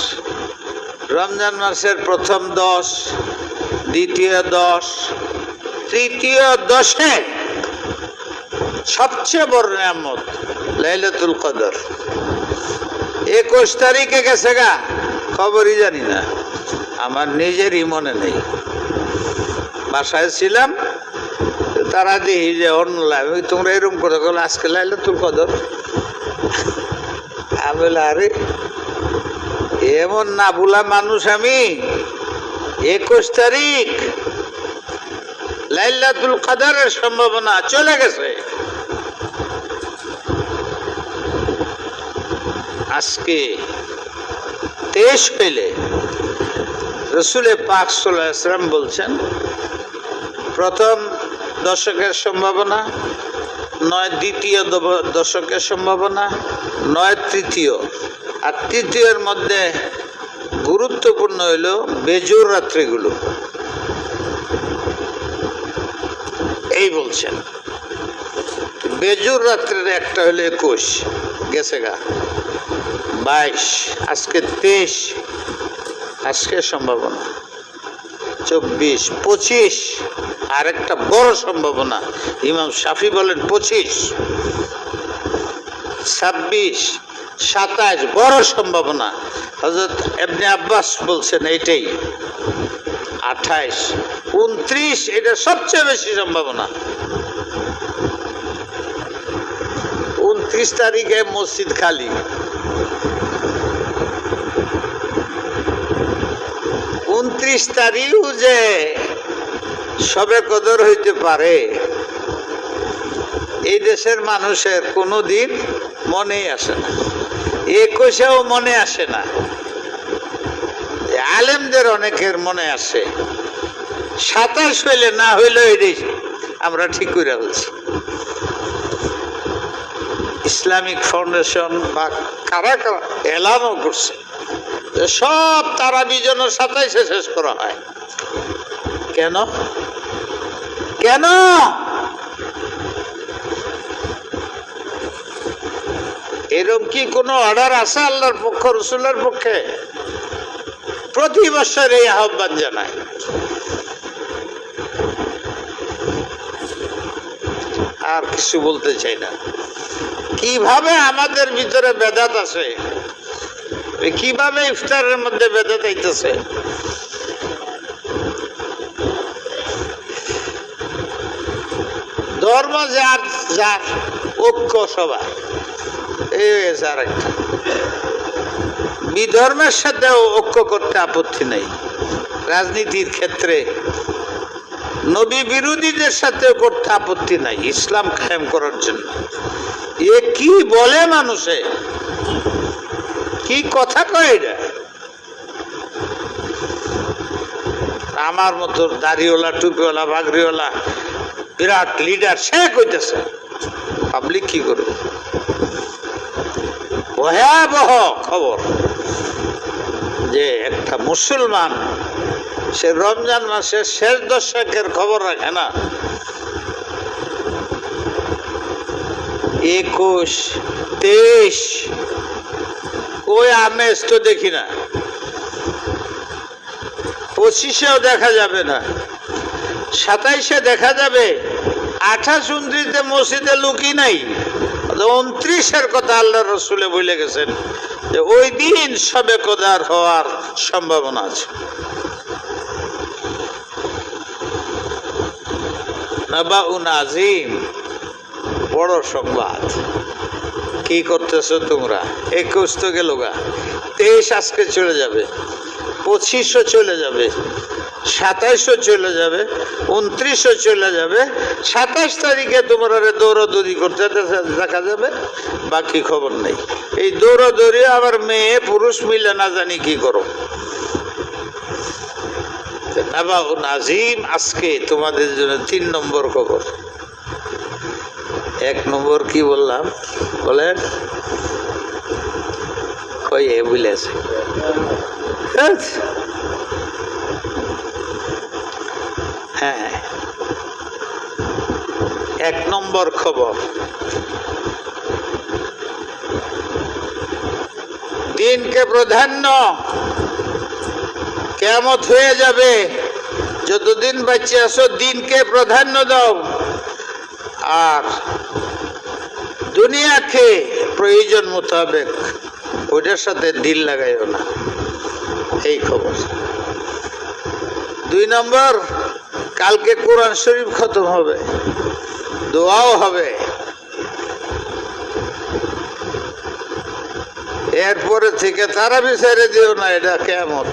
রমজান মাসের প্রথম 10, দ্বিতীয় 10, তৃতীয় 10-এ সবচেয়ে বড় নিয়ামত লাইলাতুল কদর। 21 তারিখে গেছে গা, খবরই জানি না, আমার নিজেরই মনে নেই। বাসায় ছিলাম, তারা দেখি যে অন্য লাইভ, তোমরা এরকম করে গেল আজকে লাইলাতুল কদর। আমি বলে আরে এমন না ভুলা মানুষ আমি। 21 তারিখ লাইলাতুল কদরের সম্ভাবনা চলে গেছে। আজকে 23 হইলে রসুল পাক সাল্লাল্লাহু আলাইহি ওয়াসাল্লাম বলছেন প্রথম দশকের সম্ভাবনা, 9 দ্বিতীয় দশকের সম্ভাবনা, 9 তৃতীয়, আর তৃতীয়ের মধ্যে গুরুত্বপূর্ণ হইল বেজোর রাত্রিগুলো। এই বলছেন বেজোর রাত্রের একটা হলো 21 গেছে গা, 22, আজকে 23, আজকে সম্ভাবনা 24, 25, আর একটা বড় সম্ভাবনা ইমাম শাফি বলেন 25, 26, 27 বড় সম্ভাবনা। হযরত ইবনে আব্বাস বলছেন এইটাই 28, 29 এটা সবচেয়ে বেশি সম্ভাবনা। 29 তারিখে মসজিদ খালি। 29 তারিখ যে সবে কদর হইতে পারে এই দেশের মানুষের কোনোদিন মনেই আসে না, 21-এও মনে আসে না। আলেমদের অনেকের মনে আসে, 27 হইলে না হইলে এটাই আমরা ঠিক করে বলছি। ইসলামিক ফাউন্ডেশন বা কারা কারা এলানও করছে সব তারাবি যেন 27-এ শেষ করা হয়। কেন কেন? এরকম কি কোনো অর্ডার আছে আল্লাহর পক্ষ, রসুলের পক্ষে? প্রতি বছর এই আহ্বান জানায়। আর কিছু বলতে চাই না। কিভাবে আমাদের ভিতরে বেদাত আছে, কিভাবে ইফতারের মধ্যে বেদাত আইতেছে। ধর্ম যার যার, ঐক্য সবার, এই হয়েছে আর একটা। বিধর্মের সাথেও ঐক্য করতে আপত্তি নেই, রাজনীতির ক্ষেত্রে নবী বিরোধীদের সাথেও করতে আপত্তি নাই ইসলাম কায়েম করার জন্য। এ কি বলে মানুষে, কি কথা কয় এটা? আমার মতো দাড়িওয়ালা, টুপিওয়ালা, বাগরিওয়ালা বিরাট লিডার সে কইতেছে, পাবলিক কি করবে? ভয়াবহ খবর যে একটা মুসলমান সে রমজান মাসের শেষ দশকের খবর রাখে না। 21, 23 ওই আমেজ তো দেখি না, 25-এও দেখা যাবে না, 27-এ দেখা যাবে, 28, 29-এ মসজিদে লুকি নাই। 29-এর কথা আল্লাহ রসুলে বলে গেছেন যে ওই দিন সবে কদর হওয়ার সম্ভাবনা আছে। নাবাউন আযীম, বড় সংবাদ। কি করতেছো তোমরা? 21 তো গেল গা, 23 আজকে চলে যাবে, 25-ও চলে যাবে, 27-ও চলে যাবে, 29-ও চলে যাবে, 27 তারিখে তোমরা দৌড়াদৌড়ি করতে দেখা যাবে, বাকি খবর নেই। এই দৌড়াদৌড়ি আবার মেয়ে পুরুষ মিলে না জানি কি করো। নাবাউন আযীম আজকে তোমাদের জন্য 3 নম্বর খবর। 1 নম্বর কি বললাম বলেন? কই বলেছে? হ্যাঁ, 1 নম্বর খবর, দিনকে প্রাধান্য। কিয়ামত হয়ে যাবে, যতদিন বাঁচে আছো দিনকে প্রাধান্য দাও, আর দুনিয়াকে প্রয়োজন মোতাবেক ওইটার সাথে দিল লাগাইও না। এই খবর। 2 নম্বর, কালকে কোরআন শরীফ খতম হবে, দোয়াও হবে। এরপরে থেকে তারাবি ছেড়ে দিও না, এটা কিয়ামত।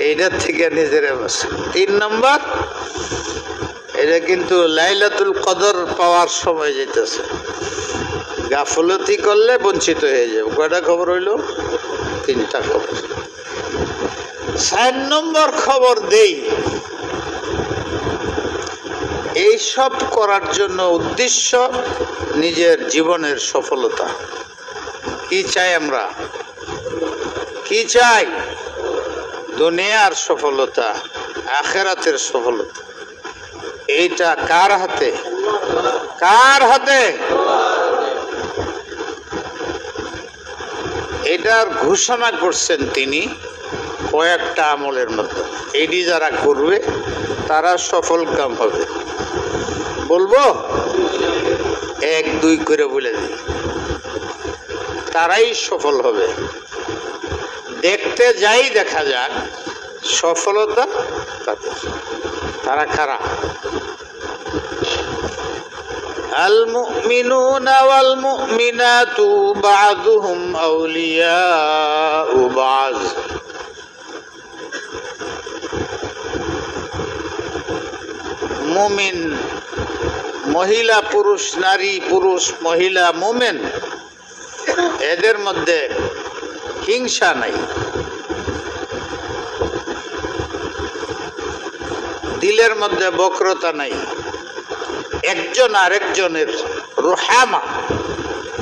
এইটার থেকে নিজেরা বাঁচো। 3 নম্বর, এটা কিন্তু লাইলাতুল কদর পাওয়ার সময় যেতেছে, গাফলতি করলে বঞ্চিত হয়ে যাবে। কয়টা খবর হইল? 3টা খবর। 4 নম্বর খবর দেই, এইসব করার জন্য উদ্দেশ্য নিজের জীবনের সফলতা, কি চাই আমরা? কি চাই? দুনিয়ার সফলতা, আখিরাতের সফলতা। এইটা কার হাতে? কার হাতে? এটার ঘোষণা করছেন তিনি কয়েকটা আমলের মধ্যে। এটি যারা করবে তারা সফল কাম হবে। বলবো? 1 2 করে বলে দিই, তারাই সফল হবে। দেখতে যাই, দেখা যাক সফলতা তাদের। তারা কারা? আল মুমিনুনা ওয়াল মুমিনাতু বা'দুহুম আউলিয়াউ বা'দ। মুমিন মহিলা পুরুষ, নারী পুরুষ মহিলা মুমিন, এদের মধ্যে হিংসা নাই, দিলের মধ্যে বক্রতা নাই, একজন আরেকজনের রুহামা,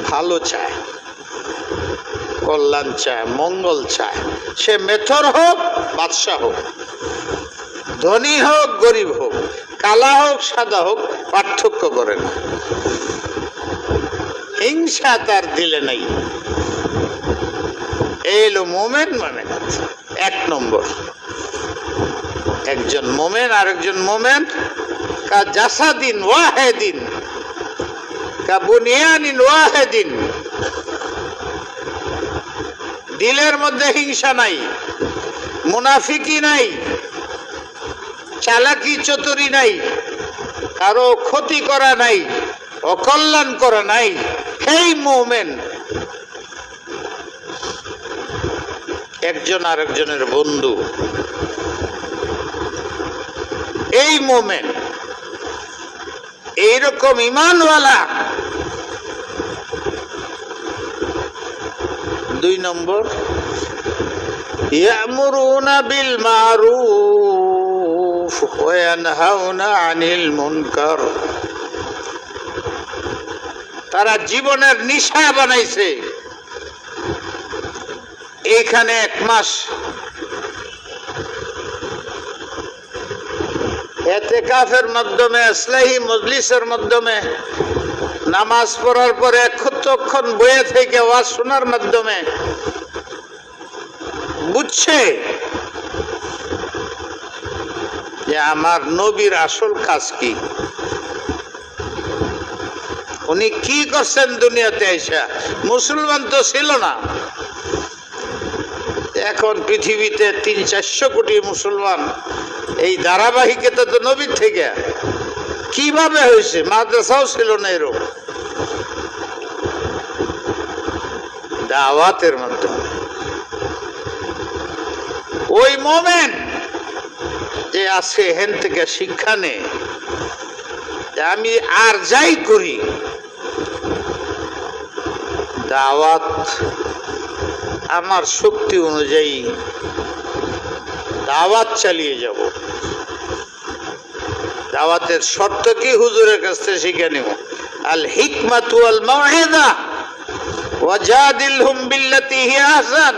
ভালো চায়, কল্যাণ চায়, মঙ্গল চায়। সে মেথর হোক, বাদশাহ হোক, ধনী হোক, গরিব হোক, কালা হোক, সাদা হোক, পার্থক্য করে না। হিংসা তার দিলে নাই। এলো মোমেন, মানে 1 নম্বর। একজন মোমেন আরেকজন মোমেন কা জাসাদিন ওয়াহিদিন কা বুনিয়ানিন ওয়াহিদিন। দিলের মধ্যে হিংসা নাই, মুনাফিকি নাই, চালাকি চতুরি নাই, কারো ক্ষতি করা নাই, অকল্যাণ করা নাই। এই মুমিন একজন আরেকজনের বন্ধু। এই মুমিন এইরকম ঈমানওয়ালা। 2 নম্বর, ইয়ামুরুনা বিল মারুফ ওয়া ইয়ানহাউনা আনিল মুনকার। তারা জীবনের নিশা বানাইছে। এইখানে 1 মাস এতেকাফের মাধ্যমে, ইসলাহি মজলিসের মাধ্যমে, নামাজ পড়ার পরে কতক্ষণ বইয়ে থেকে ওয়াজ শোনার মাধ্যমে বুঝছে যে আমার নবীর আসল কাজ কি, উনি কি করছেন দুনিয়াতে আইসা। মুসলমান তো ছিল না, এখন পৃথিবীতে 300-400 কোটি মুসলমান। এই ধারাবাহিকতা তো নবীর থেকে। কিভাবে হয়েছে? মাদ্রাসাও ছিল না এরকম। দাওয়াতের মাধ্যমে। ওই মোমেন যে আছে হেন থেকে শিক্ষা নেই, আমি আর যাই করি দাওয়াত আমার শক্তি অনুযায়ী দাওয়াত চালিয়ে যাব। দাওয়াতের শর্ত কি? হুজুরের কাছ থেকে শিখে নেব। আল হিকমাতু ওয়াল মাউইযা ওয়াজাদিলহুম বিল্লাতী হিয়া আহসান।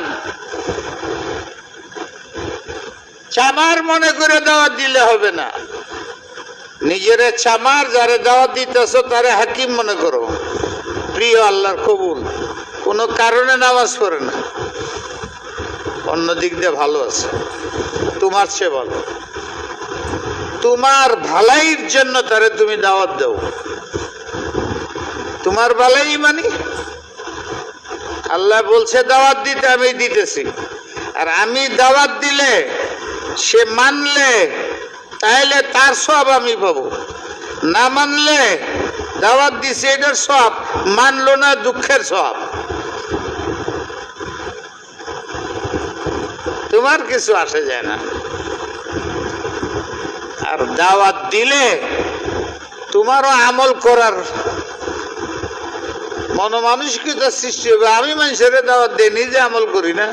চামার মনে করে দাওয়াত দিলে হবে না। নিজেরে চামার, যারে দাওয়াত দিতেছ তারে হাকিম মনে করো, প্রিয়, আল্লাহর কবুল। কোনো কারণে নামাজ পড়ে না, অন্য দিক দিয়ে ভালো আছে, তোমার চেয়ে ভালো, তোমার ভালাইয়ের জন্য তারে তুমি দাওয়াত দাও। তোমার ভালাই মানে আল্লাহ বলছে দাওয়াত দিতে, আমি দিতেছি। আর আমি দাওয়াত দিলে সে মানলে তাইলে তার সব আমি পাবো, না মানলে দাওয়াত দিছে এটার সব, মানলো না দুঃখের সব। তোমার কিছু আসে যায় না। আর দাওয়াত দিলে তোমারও আমল করার মনোমানসিকতার সৃষ্টি হবে। আমি মানুষের দাওয়াত দিই, নিজে আমল করি না,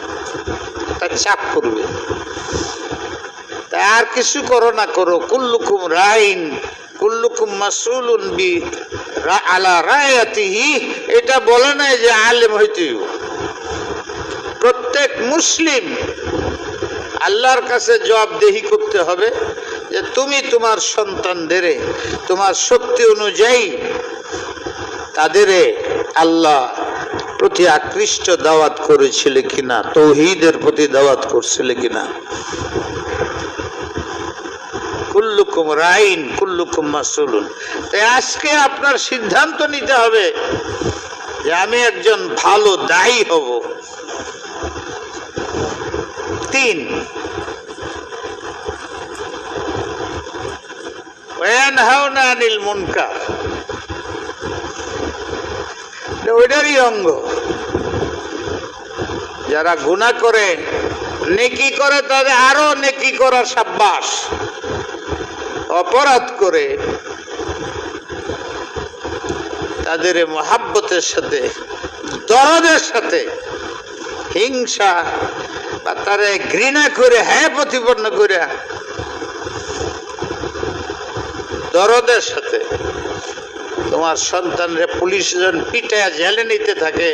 তার চাপ করবে। তাই আর কিছু করো না করো, কুল্লুকুম রাইন কুল্লুকুম মাসউলুন বি আলা রায়াতিহি, এটা বলে নাই যে আলেম হইতে হইব। প্রত্যেক মুসলিম আল্লাহর কাছে জবাবদেহি করতে হবে যে তুমি তোমার সন্তানদের তোমার শক্তি অনুযায়ী তাদের আল্লাহ প্রতি আকৃষ্ট দাওয়াত করেছিলে কিনা, তৌহিদের প্রতি দাওয়াত করছিলে কিনা। কুল্লুকুম রাইন কুল্লুকুম মাসউলুন। তাই আজকে আপনার সিদ্ধান্ত নিতে হবে যে আমি একজন ভালো দায়ী হব। 3, ওয়ানহাউনা আনিল মুনকার, ওইটারই অঙ্গ। যারা গুনাহ করে, নেকি করে, তাদের আরো নেকি করার সাব্বাস। অপরাধ করে তাদের মহাব্বতের সাথে, দরদের সাথে, হিংসা বা তারে ঘৃণা করে, হ্যাঁ প্রতিপন্ন করে, দরদের সাথে তোমার সন্তানরে পুলিশ যখন পিটায় জেলে নিতে থাকে,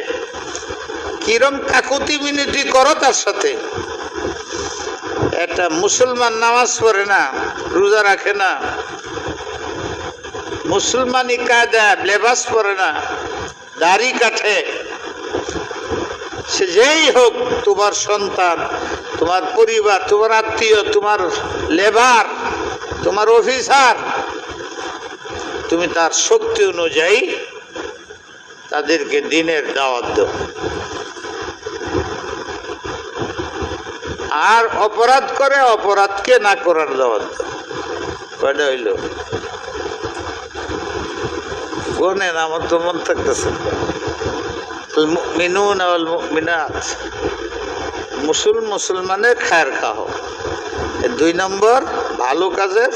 কিরম কাকুতি মিনতি করো তার সাথে। একটা মুসলমান নামাজ পড়ে না, রোজা রাখে না, মুসলমানি কায়দা লেবাস পরে না, দাড়ি কাটে, সে যেই হোক, তোমার সন্তান, তোমার পরিবার, তোমার আত্মীয়, তোমার লেবার, তোমার অফিসার, তুমি তার শক্তি অনুযায়ী তাদেরকে দিনের দাওয়াত দাও। আর অপরাধ করে অপরাধকে না করার দাওয়াত দাও। কয়টা হইল? গোনেন, আমার তো মন থাকতেছে। মুমিনুন ওয়াল মুমিনাত, মুসলমানের খায়ের খাহ। 2 নম্বর, ভালো কাজের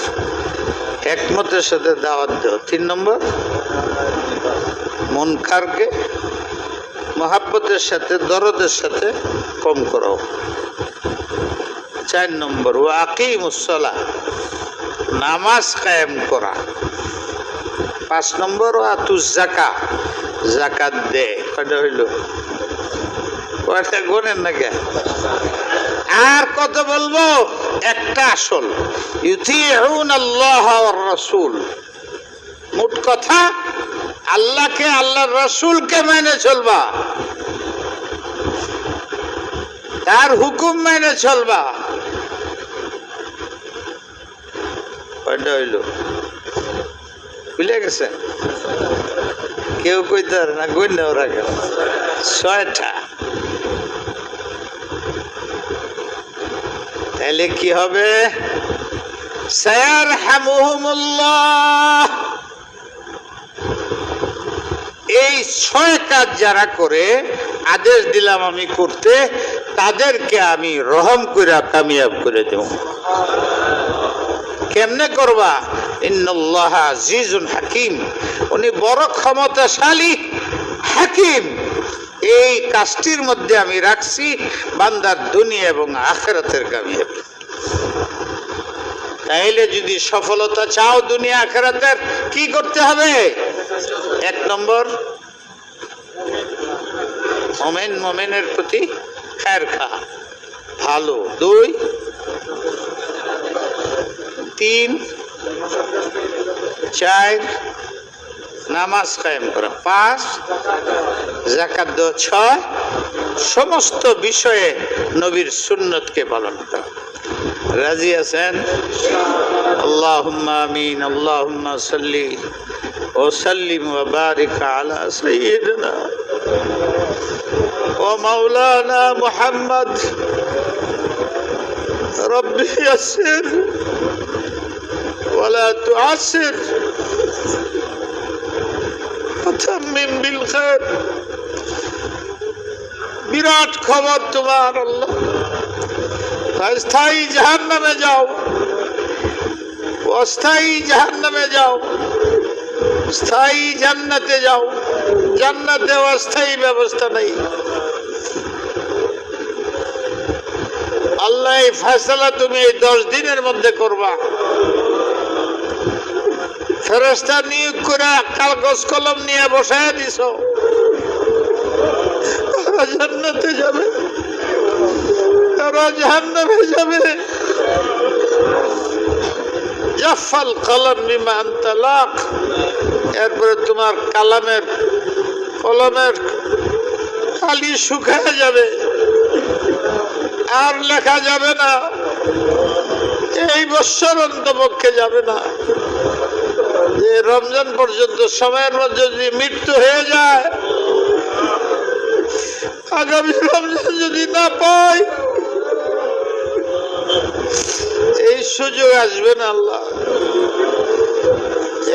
একমতের সাথে দাওয়াত দাও। 3 নম্বর, মুনকারকে মহাব্বতের সাথে, দরদের সাথে কম করাও। 4 নম্বর, ওয়া আকিমুস সালাহ, নামাজ কায়েম করা। 5 নম্বর, ওয়া আতুজ যাকাত, যাকাত দে। কয়টা হইল? কয়টা গোনেন না কে? আর কত বলবো? একটা আসল, ইউতিউন আল্লাহ ওয়ার রাসূল। মোট কথা, আল্লাহকে, আল্লাহর রাসূলকে মেনে চলবা, তার হুকুম মেনে চলবা। কয়টা হইল? ভুলে গেছে? কেউ কইতে পারে না, গণ্য ওরা গেল 6টা। তাহলে কি হবে? সায়ারহামুহুমুল্লাহ। এই 6 কাজ যারা করে, আদেশ দিলাম আমি করতে, তাদেরকে আমি রহম করে কামিয়াব করে দেব। কেমনে করবা? ইন্নাল্লাহ আজিজুন হাকিম, উনি বড় ক্ষমতাশালী হাকিম। এই কাজটির মধ্যে আমি রাখছি বান্দার দুনিয়া এবং আখিরাতের কামিয়াবি। তাইলে যদি সফলতা চাও দুনিয়া আখিরাতের, কি করতে হবে? 1 নম্বর, মুমিনের প্রতি খায়ের খা, ভালো। 2, 3, 4 নামাজ কায়েম করা। 5 যাকাত দাও। 6 সমস্ত বিষয়ে নবীর সুন্নতকে পালন করা। রাজি আছেন? আল্লাহুম্মা আমিন। আল্লাহুম্মা সাল্লি ওয়া সাল্লিম ওয়া বারিক আলা সাইয়্যিদিনা ওয়া মাওলানা মুহাম্মদ। রব্বি ইয়াসসির ওয়া লা তুআসসির ওয়াতাম্মিম বিল খায়র। বিরাট খবর তোমার আল্লাহ। স্থায়ী জাহান্নামে যাও, অস্থায়ী জাহান্নামে যাও, স্থায়ী জান্নাতে যাও। জান্নাতে অস্থায়ী ব্যবস্থা নেই। আল্লাহ এই ফয়সালা তুমি এই 10 দিনের মধ্যে করবা। ফেরেশতা নিয়োগ করে কাগজ কলম নিয়ে বসায় দিছ, তারা জান্নাতে যাবে, তারা জাহান্নামে যাবে। জাফাল কলম বিমা আনতা লাক, এরপরে তোমার কলমের কালি শুকায় যাবে, আর লেখা যাবে না, এই বৎসর অন্তপক্ষে যাবে না। যে রমজান পর্যন্ত সময়ের মধ্যে যদি মৃত্যু হয়ে যায়, আগামী রমজান যদি না পাই, এই সুযোগ আসবে না। আল্লাহ,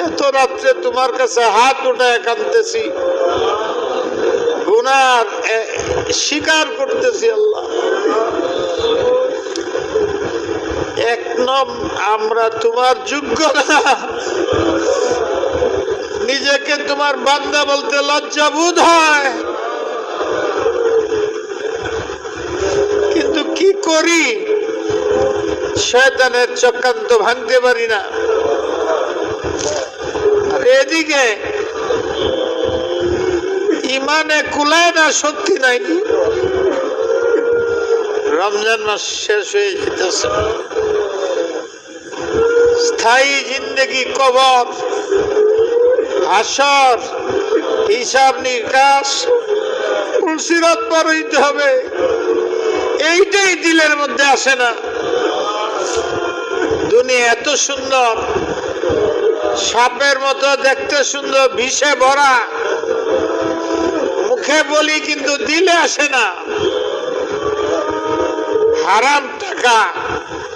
এত রাত্রে তোমার কাছে হাত উঠায় কাঁদতেছি, গুনার স্বীকার করতেছি। আল্লাহ, এক আমরা তোমার যোগ্য না, নিজেকে তোমার বান্দা বলতে লজ্জাবোধ হয়, কিন্তু কি করি, শয়তানের চক্রান্ত ভাঙতে পারি না। আর এদিকে ইমানে কুলায় না, শক্তি নাই। রমজান মাস শেষ হয়ে যেতেছে, স্থায়ী জিন্দেগি কবর, হাসর, হিসাব নিকাশ, সিরাত পার হইতে হবে, এইটাই দিলের মধ্যে আসে না। দুনিয়া এত সুন্দর, সাপের মতো দেখতে সুন্দর, বিষে ভরা, মুখে বলি কিন্তু দিলে আসে না। হারাম টাকা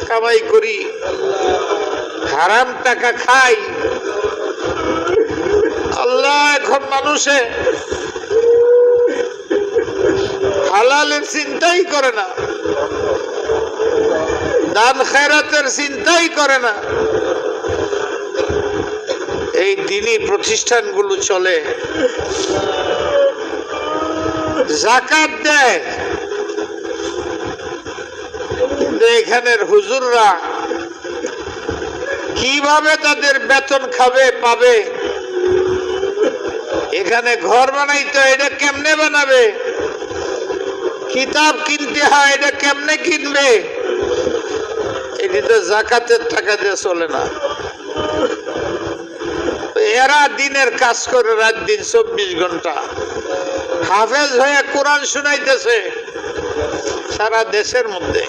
কামাই করি, হারাম টাকা খাই। আল্লাহ, এখন মানুষে হালালের চিন্তাই করে না, দান খেরাতের চিন্তাই করে না। এই দিনই প্রতিষ্ঠানগুলো চলে, যাকাত দেয়, কিন্তু এখানের হুজুররা কিভাবে তাদের বেতন পাবে? এখানে ঘর বানাইতে হয়, এটা কেমনে বানাবে? কিতাব কিনতে হয়, এটা কেমনে কিনবে? এটি তো যাকাতের টাকা দিয়ে চলে না। এরা দিনের কাজ করে রাত দিন 24 ঘন্টা, হাফেজ হয়ে কোরআন শুনাইতেছে সারা দেশের মধ্যে।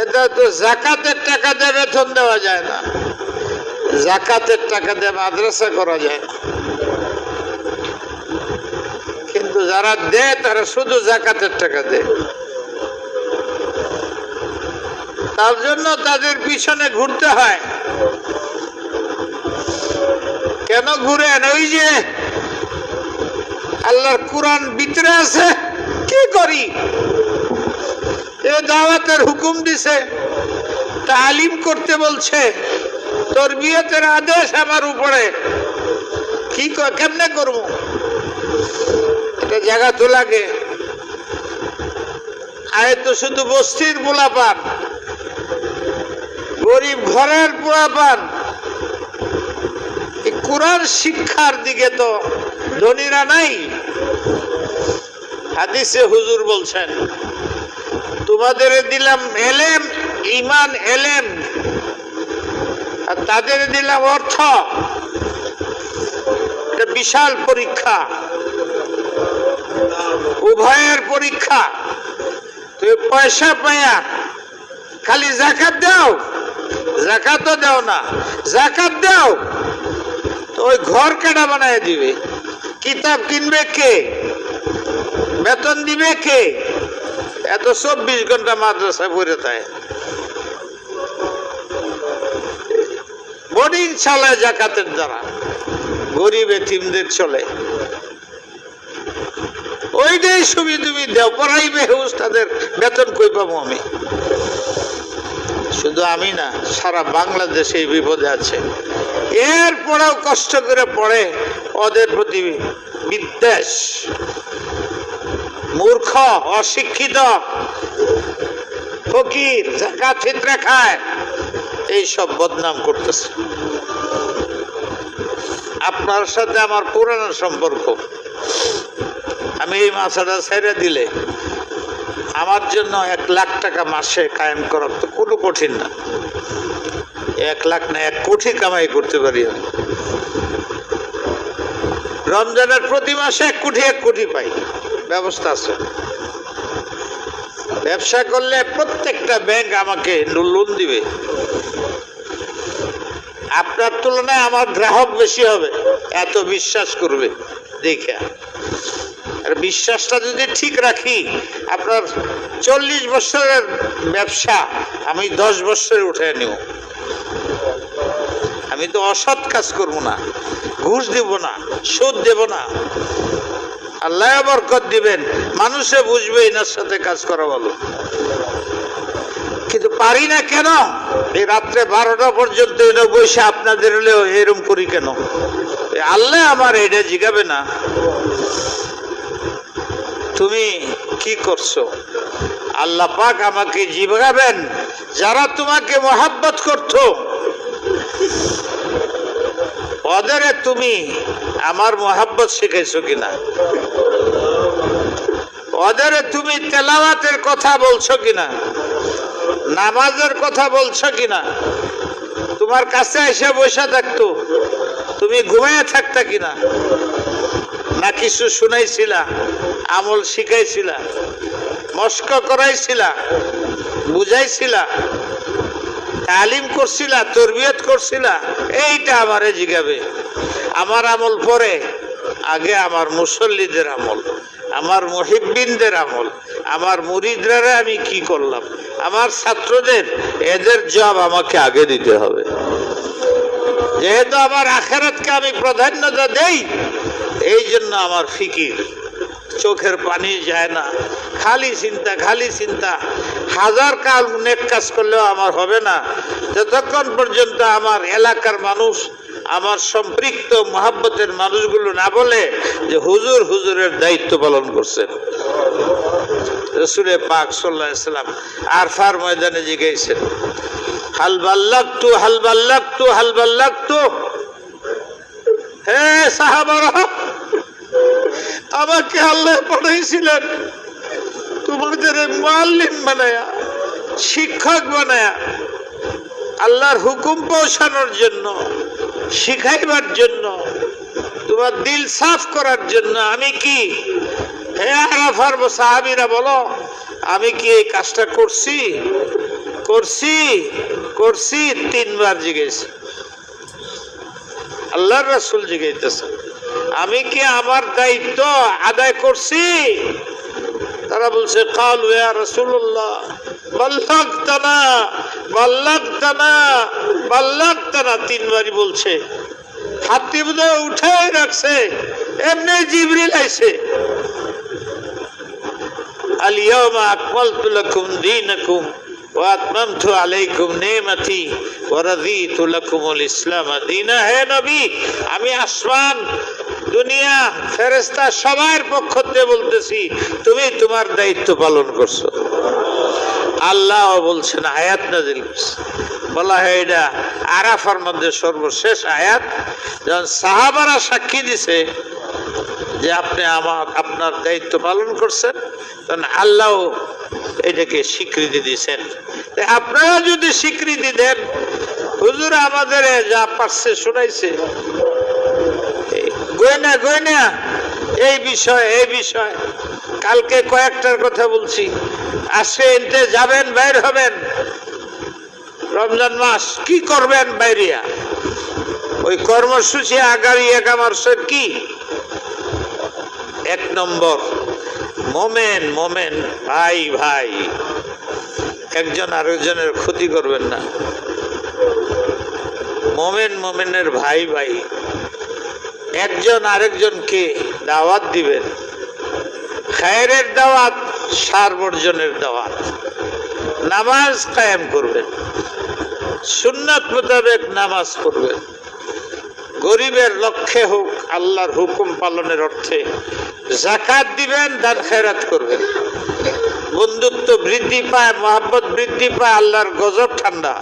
এটা তো যাকাতের টাকা দিয়ে বেতন দেওয়া যায় না, যাকাতের টাকা দিয়ে মাদ্রাসা করা যায় না। কিন্তু যারা দেয় তারা শুধু যাকাতের টাকা দেয়, তার জন্য তাদের পিছনে ঘুরতে হয়। কেন ঘুরেন? ওই যে আল্লাহর কোরআন ভিতরে আছে, কি করি? এ দাওয়াতের হুকুম দিছে, তালিম করতে বলছে, তরবিয়তের আদেশ আমার উপরে, কি কেমনে করব? এটা জায়গা তো লাগে। আয় তো শুধু বস্তির পোলাপান, গরিব ঘরের পোলাপান, কোরআন শিক্ষার দিকে তো ধনীরা নাই। হাদিসে হুজুর বলছেন, তোমাদের দিলাম এলেম, ইমান, এলেম, আর তাদের দিলাম অর্থ। এটা বিশাল পরীক্ষা, উভয়ের পরীক্ষা। তুমি পয়সা পায়া খালি যাকাত দাও, যাকাতও দাও না, যাকাত দাও তো ওই ঘর কেডা বানায় দিবে? কিতাব কিনবে কে? বেতন দিবে কে? এত 24 ঘন্টা মাদ্রাসায় পড়ে থাকে, বোর্ডিং চালায় যাকাতের দ্বারা, গরিব এতিমদের চলে। ওইটাই সুবিধা দেও, পড়াইবে উস্তাদের বেতন কই পাবো আমি? শুধু আমি না, সারা বাংলাদেশ এই বিপদে আছে। এরপরেও কষ্ট করে পড়ে, ওদের প্রতি বিদ্বেষ, মূর্খ, অশিক্ষিত, ফকির, যাকাত ফিতরা খায়, এইসব বদনাম করতেছে। আপনার সাথে আমার পুরানো সম্পর্ক। আমি এই মাসাটা ছেড়ে দিলে আমার জন্য 1 লাখ টাকা মাসে কায়েম করা তো কোনো কঠিন না। 1 লাখ না 1 কোটি কামাই করতে পারি আমি। রমজানের প্রতি মাসে 1 কোটি পাই, ব্যবস্থা আছে। ব্যবসা করলে প্রত্যেকটা ব্যাংক আমাকে লোন দিবে। আপনার তুলনায় আমার গ্রাহক বেশি হবে, এত বিশ্বাস করবে দেখে। আর বিশ্বাসটা যদি ঠিক রাখি, আপনার 40 বছরের ব্যবসা আমি 10 বছরে উঠে নেব। আমি তো অসৎ কাজ করব না, ঘুষ দেব না, সুদ দেব না। আল্লাহ বরকত দিবেন, মানুষে বুঝবে এনার সাথে কাজ করা ভালো। কিন্তু পারি না কেন? এই রাত্রে 12টা পর্যন্ত এনে বসে আপনাদের হলেও এরম করি কেন? আল্লাহ আমার এটা জিগাবে না তুমি কি করছো? আল্লাহ পাক আমাকে জিগাবেন, যারা তোমাকে মহাব্বত করতো ওদের তুমি আমার মহাব্বত শিখাইছো কিনা? ওদের তুমি তেলাওয়াতের কথা বলছো কিনা? নামাজের কথা বলছো কিনা? তোমার কাছে এসে বসে থাকতো, তুমি ঘুমিয়ে থাকতা কিনা? না কিছু শুনাইছিলা, আমল শিখাইছিলা, মস্ক করাইছিলা, বুঝাইছিলা, তালিম করছিলা, তরবিয়ত করছিলা? এইটা আমারে জিগাবে। আমার আমল পরে, আগে আমার মুসল্লিদের আমল, আমার মুহিব্বিনদের আমল, আমার মুরিদরা আমি কি করলাম, আমার ছাত্রদের, এদের জবাব আমাকে আগে দিতে হবে। যেহেতু আমার আখিরাতকে আমি প্রাধান্যতা দেই, এই জন্য আমার ফিকির, চোখের পানি যায় না, খালি চিন্তা, খালি চিন্তা। 1000 কাল নেক কাজ করলেও আমার হবে না যতক্ষণ পর্যন্ত আমার এলাকার মানুষ, আমার সম্পৃক্ত মহাব্বতের মানুষগুলো না বলে যে হুজুর হুজুরের দায়িত্ব পালন করছেন। রাসূলে পাক সাল্লাল্লাহু আলাইহি সাল্লাম আরফার ময়দানে জিজ্ঞাসেন, হাল বাল্লাগতু, হাল বাল্লাগতু, হাল বাল্লাগতু। হে সাহাবারা, আমাকে আল্লাহ পাঠাইছিলেন তোমাদের মুআল্লিম বানায়া, শিক্ষক বানায়া, আল্লাহর হুকুম পৌঁছানোর জন্য, শিখাইবার জন্য, তোমার দিল সাফ করার জন্য। আমি কি, হে আরাফার সাহাবীরা বলো, আমি কি এই কাজটা করছি? করছি, করছি। 3 বার জিজ্ঞেস আল্লাহর রাসূল জিজ্ঞাসা, আমি কি আমার দায়িত্ব আদায় করছি? তারা বলছে, কালু ইয়া রাসূলুল্লাহ বাল্লাগতানা, বাল্লাগতানা, বাল্লাগতানা। 3 বারই বলছে। হাতটি বোধহয় উঠাই রাখছে, এমনি জিবরিল আইছে, আল ইয়াউমা আকমালতু লাকুম দীনাকুম ওয়া আতমামতু আলাইকুম নি'মাতি ওয়া রাদিতু লাকুমুল ইসলাম দীনা। হে নবী, আমি আসমান, দুনিয়া, ফেরেশতা সবার পক্ষ থেকে বলতেছি, তুমি তোমার দায়িত্ব পালন করছো। আল্লাহ বলছেন, আয়াত নাযিল করছে, বলা হয় এটা আরাফার মধ্যে সর্বশেষ আয়াত। যখন সাহাবারা সাক্ষী দিছে যে আপনি আপনার দায়িত্ব পালন করছেন, তখন আল্লাহ এটাকে স্বীকৃতি দিয়েছেন। আপনারা যদি স্বীকৃতি দেন, হুজুর আমাদের যা পারছে শোনাইছে, গয়না গয়না এই বিষয়, এই বিষয় কালকে কয়েকটার কথা বলছি। আজকে এনতে যাবেন, বাইর হবেন, রমজান মাস কি করবেন বাইরিয়া, ওই কর্মসূচি আগাড়ি একামার্সের কি 1 নম্বর, মোমেন মোমেন ভাই ভাই, একজন আরেকজনের ক্ষতি করবেন না। মোমেন মোমেনের ভাই ভাই, একজন আরেকজনকে দাওয়াত দিবেন, খায়রের দাওয়াত, সার বর্জনের দাওয়াত। নামাজ কায়েম করবেন, সুন্নাত মোতাবেক নামাজ পড়বেন, গরিবের লক্ষ্যে হোক আল্লাহর হুকুম পালনের অর্থে যাকাত দিবেন, দান খেরাত করবেন। বন্ধুত্ব বৃদ্ধি পায়, মহব্বত বৃদ্ধি পায়, আল্লাহর গজব ঠান্ডা।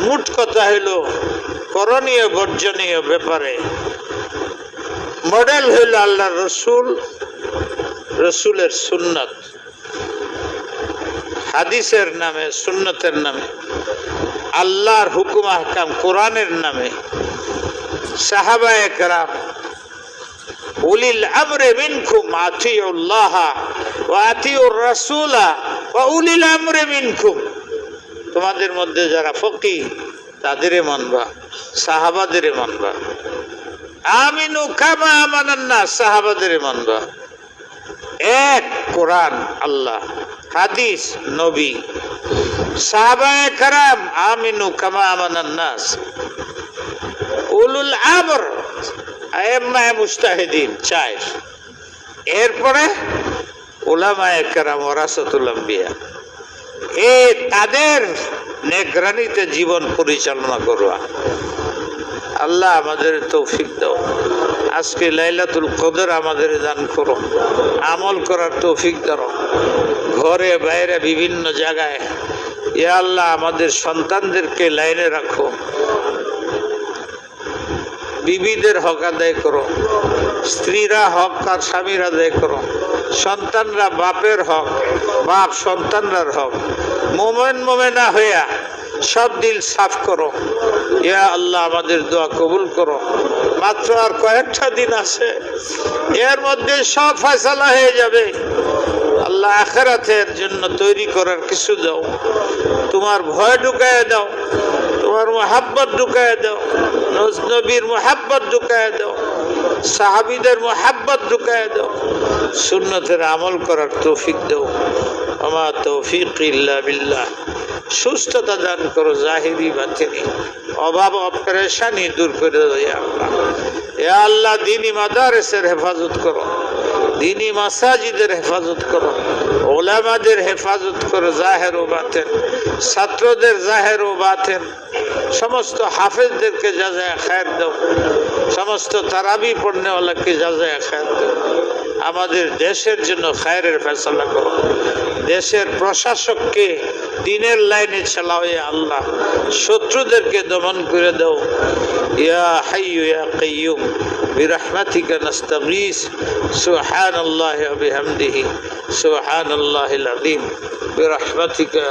মোট কথা হইল করণীয় বর্জনীয় ব্যাপারে মডেল হইল আল্লাহ রসুল, রসুলের সুন্নত, হাদিসের নামে, সুন্নতের নামে, আল্লাহর হুকুম আহকাম কোরআনের নামে, সাহাবায়ে কেরাম, উলিল আমরে মিনকুম আতিউল্লাহ ওয়া আতিউর রাসূলা ওয়া উলিল আমরে মিনকুম, তোমাদের মধ্যে যারা ফকিহ তাদেরই মানবা, সাহাবাদেরই মানবা। আমিনু কামা আমানান নাস, সাহাবাদেরই মানবা। এক কোরআন আল্লাহ, হাদিস নবী, সাহাবায়ে কেরাম আমিনু কামা আমানান নাস, উলুল আমর আইম্মায়ে মুজতাহিদিন চার, এরপরে উলামায়ে কেরাম ওয়ারাসাতুল আম্বিয়া, এই তাদের নিগরানিতে জীবন পরিচালনা করবা। আল্লাহ আমাদের তৌফিক দাও। আজকে লাইলাতুল কদর আমাদের দান করো, আমল করার তৌফিক দাও। ঘরে বাইরে বিভিন্ন জায়গায় ইয়া আল্লাহ আমাদের সন্তানদেরকে লাইনে রাখো, বিবিদের হক আদায় করো, স্ত্রীরা হক আর স্বামীর আদায় করো, সন্তানরা বাপের হক, বাপ সন্তানরার হক, মোমেন মোমেনা হইয়া সব দিল সাফ করো। ইয়া আল্লাহ আমাদের দোয়া কবুল করো। মাত্র আর কয়েকটা দিন আছে, এর মধ্যে সব ফয়সালা হয়ে যাবে। আল্লাহ আখিরাতের জন্য তৈরি করার কিছু দাও, তোমার ভয় ঢুকায় দাও, তোমার মুহাব্বত ঢুকায় দাও, নবীর মুহাব্বত ঢুকায় দাও, সাহাবীদের মুহাব্বত ঢুকায় দাও, সুন্নতের আমল করার তৌফিক দাও। আমা তৌফিক ইল্লা বিল্লাহ। সুস্থতা দান করো জাহিরি বাতিনি, অভাব অপরেশানি দূর করে দাও ইয়া আল্লাহ। ইয়া আল্লাহ দ্বীনি মাদারিসের হেফাজত করো, দ্বীনি মাসাজিদের হেফাজত করো, উলামাদের হেফাজত করো জাহের ও বাতেন, ছাত্রদের জাহের ও বাতেন, সমস্ত হাফেজদেরকে জাযায়ে খায়ের দাও, সমস্ত তারাবি পড়নেওয়ালাকে জাযায়ে খায়ের দাও। আমাদের দেশের জন্য খায়েরের ফয়সালা করো, দেশের প্রশাসককে দিনের লাইনে চালাও ইয়া আল্লাহ, শত্রুদেরকে দমন করে দাও। ইয়া হাইয়্যু ইয়া কাইয়্যুম বিরহমাতিকা নাস্তাগীস, সুবহানাল্লাহি ওয়া বিহামদিহি, সুবহানাল্লাহিল আযীম, বিরহমাতিকা।